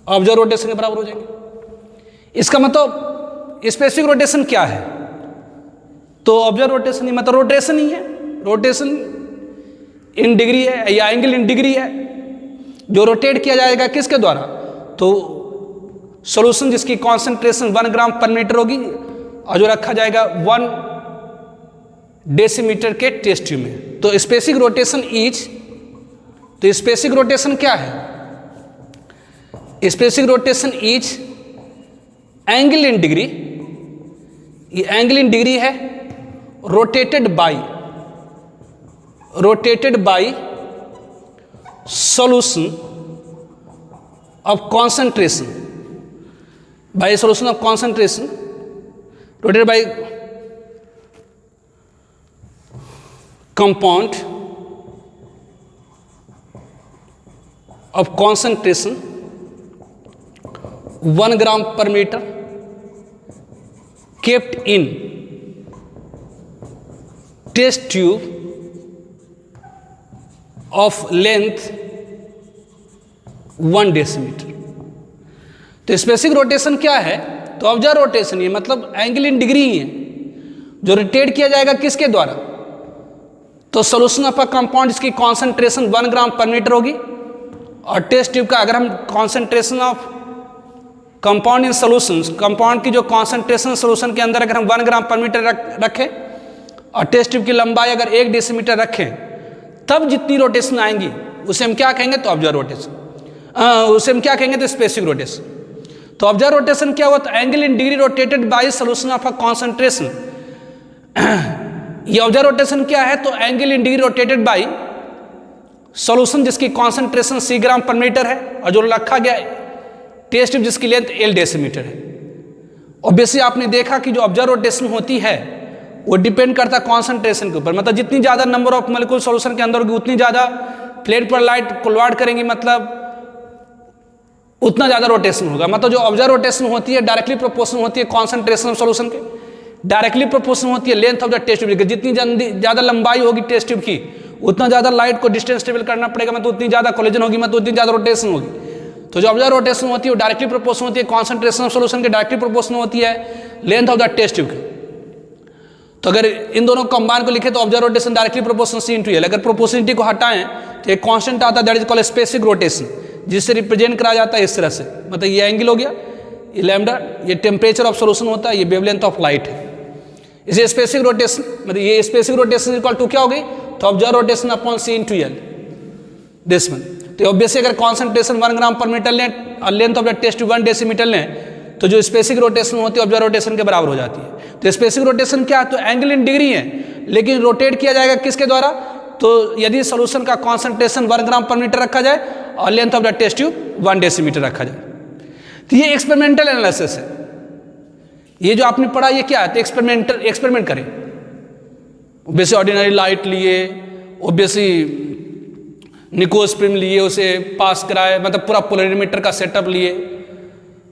ऑब्जर्व रोटेशन के बराबर हो जाएंगे। इसका मतलब स्पेसिफिक रोटेशन क्या है, तो ऑब्जर्व रोटेशन ही मतलब रोटेशन ही है, रोटेशन इन डिग्री है या एंगल इन डिग्री है, जो रोटेट किया जाएगा किसके द्वारा, तो सॉल्यूशन जिसकी कॉन्सेंट्रेशन 1 ग्राम पर मीटर होगी और जो रखा जाएगा 1 डेसीमीटर के टेस्ट ट्यूब में। तो स्पेसिफिक रोटेशन इज, तो स्पेसिफिक रोटेशन क्या है, specific rotation is angle in degree, ये एंगल इन डिग्री है, rotated by solution of concentration, by solution of concentration rotated by compound of concentration 1 gram per meter kept in test tube of length 1 decimetre. तो specific rotation क्या है, तो observe rotation, ये मतलब angle in degree ही है, जो rotate किया जाएगा किसके द्वारा, तो सॉल्यूशन ऑफ अ कंपाउंड जिसकी कॉन्सेंट्रेशन 1 ग्राम पर मीटर होगी और टेस्ट ट्यूब का अगर हम concentration of compound in solutions, compound की जो कॉन्सेंट्रेशन सॉल्यूशन के अंदर अगर हम 1 ग्राम पर मीटर रखें और टेस्ट ट्यूब की लंबाई अगर 1 डेसीमीटर रखें, तब जितनी रोटेशन आएंगी उसे हम क्या कहेंगे, तो ऑब्जर्व रोटेशन, उसे हम क्या कहेंगे, तो स्पेसिफिक रोटेशन। तो ऑब्जर्व रोटेशन क्या हुआ, तो angle in degree rotated by solution of a concentration. ये ऑब्जर्व रोटेशन क्या है, तो angle in degree rotated by solution जिसकी कॉन्सेंट्रेशन C ग्राम पर मीटर है और जो रखा गया टेस्ट ट्यूब जिसकी लेंथ L डेसीमीटर है। ऑब्वियसली आपने देखा कि जो ऑब्जर्व रोटेशन होती है वो डिपेंड करता है कॉन्सेंट्रेशन के ऊपर, मतलब जितनी ज़्यादा नंबर ऑफ मॉलिक्यूल सॉल्यूशन के अंदर होगी उतनी ज़्यादा प्लेट पर लाइट कोलवाड करेंगी, मतलब उतना ज़्यादा रोटेशन होगा। मतलब जो ऑब्जर्व रोटेशन होती है डायरेक्टली प्रोपोर्शनल होती है कॉन्सेंट्रेशन ऑफ सॉल्यूशन के, डायरेक्टली प्रोपोर्शनल होती है length of the test tube, जितनी ज़्यादा लंबाई होगी टेस्ट ट्यूब की उतना ज़्यादा लाइट को डिस्टेंस ट्रेवल करना पड़ेगा, मतलब उतनी ज़्यादा कोलिजन होगी, मतलब उतनी ज़्यादा रोटेशन होगी। तो जो ऑब्जर्व रोटेशन होती है वो डायरेक्टली प्रोपोर्शनल होती है कॉन्सेंट्रेशन ऑफ सॉल्यूशन के डायरेक्टली प्रोपोर्शनल होती है length of the test tube के। तो अगर इन दोनों कंबाइन को लिखे तो observe rotation directly proportional C into L. अगर प्रोपोर्शनिटी को हटाएं तो एक कांस्टेंट आता है that is called specific rotation, जिससे रिप्रेजेंट करा जाता है इस तरह से, मतलब ये एंगल हो गया, ये लैम्डा, ये टेम्परेचर ऑफ सॉल्यूशन होता है, ये वेवलेंथ ऑफ लाइट है। इसे स्पेसिफिक रोटेशन, मतलब ये स्पेसिफिक रोटेशन इक्वल टू क्या हो गई, तो observe rotation upon C into L this one. तो ऑब्वियसली अगर कॉन्सेंट्रेशन 1 ग्राम पर मीटर लें और length of the test 1 decimetre लें तो जो स्पेसिफिक रोटेशन होती है ऑब्जर्व रोटेशन के बराबर हो जाती है। तो स्पेसिफिक रोटेशन क्या है, तो एंगल इन डिग्री है, लेकिन रोटेट किया जाएगा किसके द्वारा, तो यदि सॉल्यूशन का कॉन्सेंट्रेशन 1 ग्राम पर मीटर रखा जाए और length of the test tube 1 decimetre रखा जाए। तो ये एक्सपेरिमेंटल एनालिसिस है, ये जो आपने पढ़ा ये क्या है, तो एक्सपेरिमेंट करें। ऑब्वियसली ऑर्डिनरी लाइट लिए, ऑब्वियसली निकोस प्रिम लिए, उसे पास कराए, मतलब पूरा पोलरीमीटर का सेटअप लिए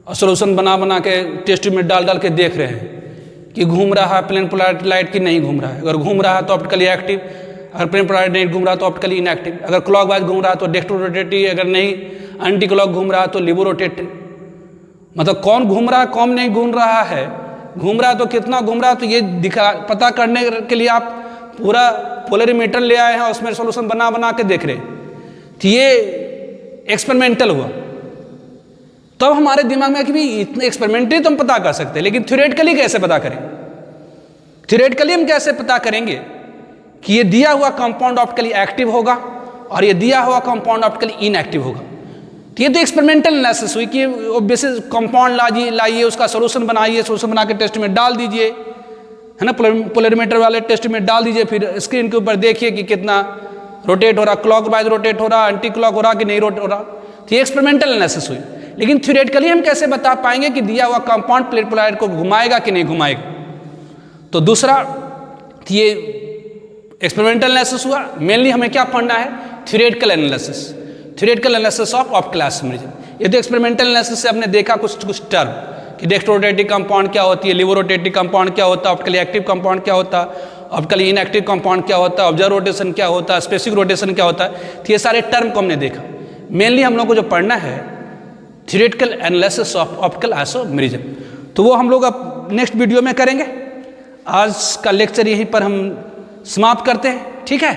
और सोल्यूशन बना बना के टेस्ट ट्यूब में डाल डाल के देख रहे हैं कि घूम रहा है प्लेन पोलैरिटी लाइट की नहीं घूम रहा है। अगर घूम रहा है तो ऑप्टिकली एक्टिव, अगर प्लेन पोलैरिटी नहीं घूम रहा है तो ऑप्टिकली इनएक्टिव, अगर क्लॉक वाइज घूम रहा है तो डेक्स्ट्रो रोटेटिव, अगर नहीं एंटी क्लॉक घूम रहा है तो लिबो रोटेटिव। मतलब कौन घूम रहा है कौन नहीं घूम रहा है, घूम रहा है तो कितना घूम रहा है, तो ये पता करने के लिए आप पूरा पोलरीमीटर ले आए हैं और उसमें सोल्यूशन बना बना के देख रहे। तो ये एक्सपेरिमेंटल हुआ। तब हमारे दिमाग में कि भी इतने एक्सपेरिमेंटली तो हम पता कर सकते हैं, लेकिन थ्योरेटिकली कैसे पता करें? थ्योरेटिकली हम कैसे पता करेंगे कि ये दिया हुआ कंपाउंड ऑप्टिकली एक्टिव होगा और ये दिया हुआ कंपाउंड ऑप्टिकली इनएक्टिव होगा? तो ये तो एक्सपेरिमेंटल एनालिसिस हुई कि बेसिस कंपाउंड लाइए, उसका सोल्यूशन बनाइए, सोल्यूशन बना के टेस्ट में डाल दीजिए, है ना, पोलरीमीटर वाले टेस्ट में डाल दीजिए, फिर स्क्रीन के ऊपर देखिए कि कितना रोटेट हो रहा, क्लॉक वाइज रोटेट हो रहा, एंटी क्लॉक हो रहा कि नहीं रोटेट हो रहा। तो ये एक्सपेरिमेंटल एनालिसिस हुई। लेकिन थ्योरेटिकली हम कैसे बता पाएंगे कि दिया हुआ कंपाउंड प्लेन पोलैरिटी को घुमाएगा कि नहीं घुमाएगा? तो दूसरा ये एक्सपेरिमेंटल एनालिसिस हुआ। मेनली हमें क्या पढ़ना है? Theoretical analysis, theoretical analysis of optical isomerism. ये तो एक्सपेरिमेंटल एनालिसिस से हमने देखा कुछ टर्म कि डेक्स्ट्रो रोटेटिव कंपाउंड क्या होती है, लिबो रोटेटिव कंपाउंड क्या होता है, ऑप्टिकली एक्टिव कंपाउंड क्या होता है, ऑप्टिकली इनएक्टिव कंपाउंड क्या होता है, ऑब्जर्व रोटेशन क्या होता है, स्पेसिफिक रोटेशन क्या होता है। तो ये सारे टर्म को हमने देखा। मेनली हम लोग को जो पढ़ना है theoretical analysis of optical isomerism, तो वो हम लोग अब नेक्स्ट वीडियो में करेंगे। आज का लेक्चर यहीं पर हम समाप्त करते हैं, ठीक है।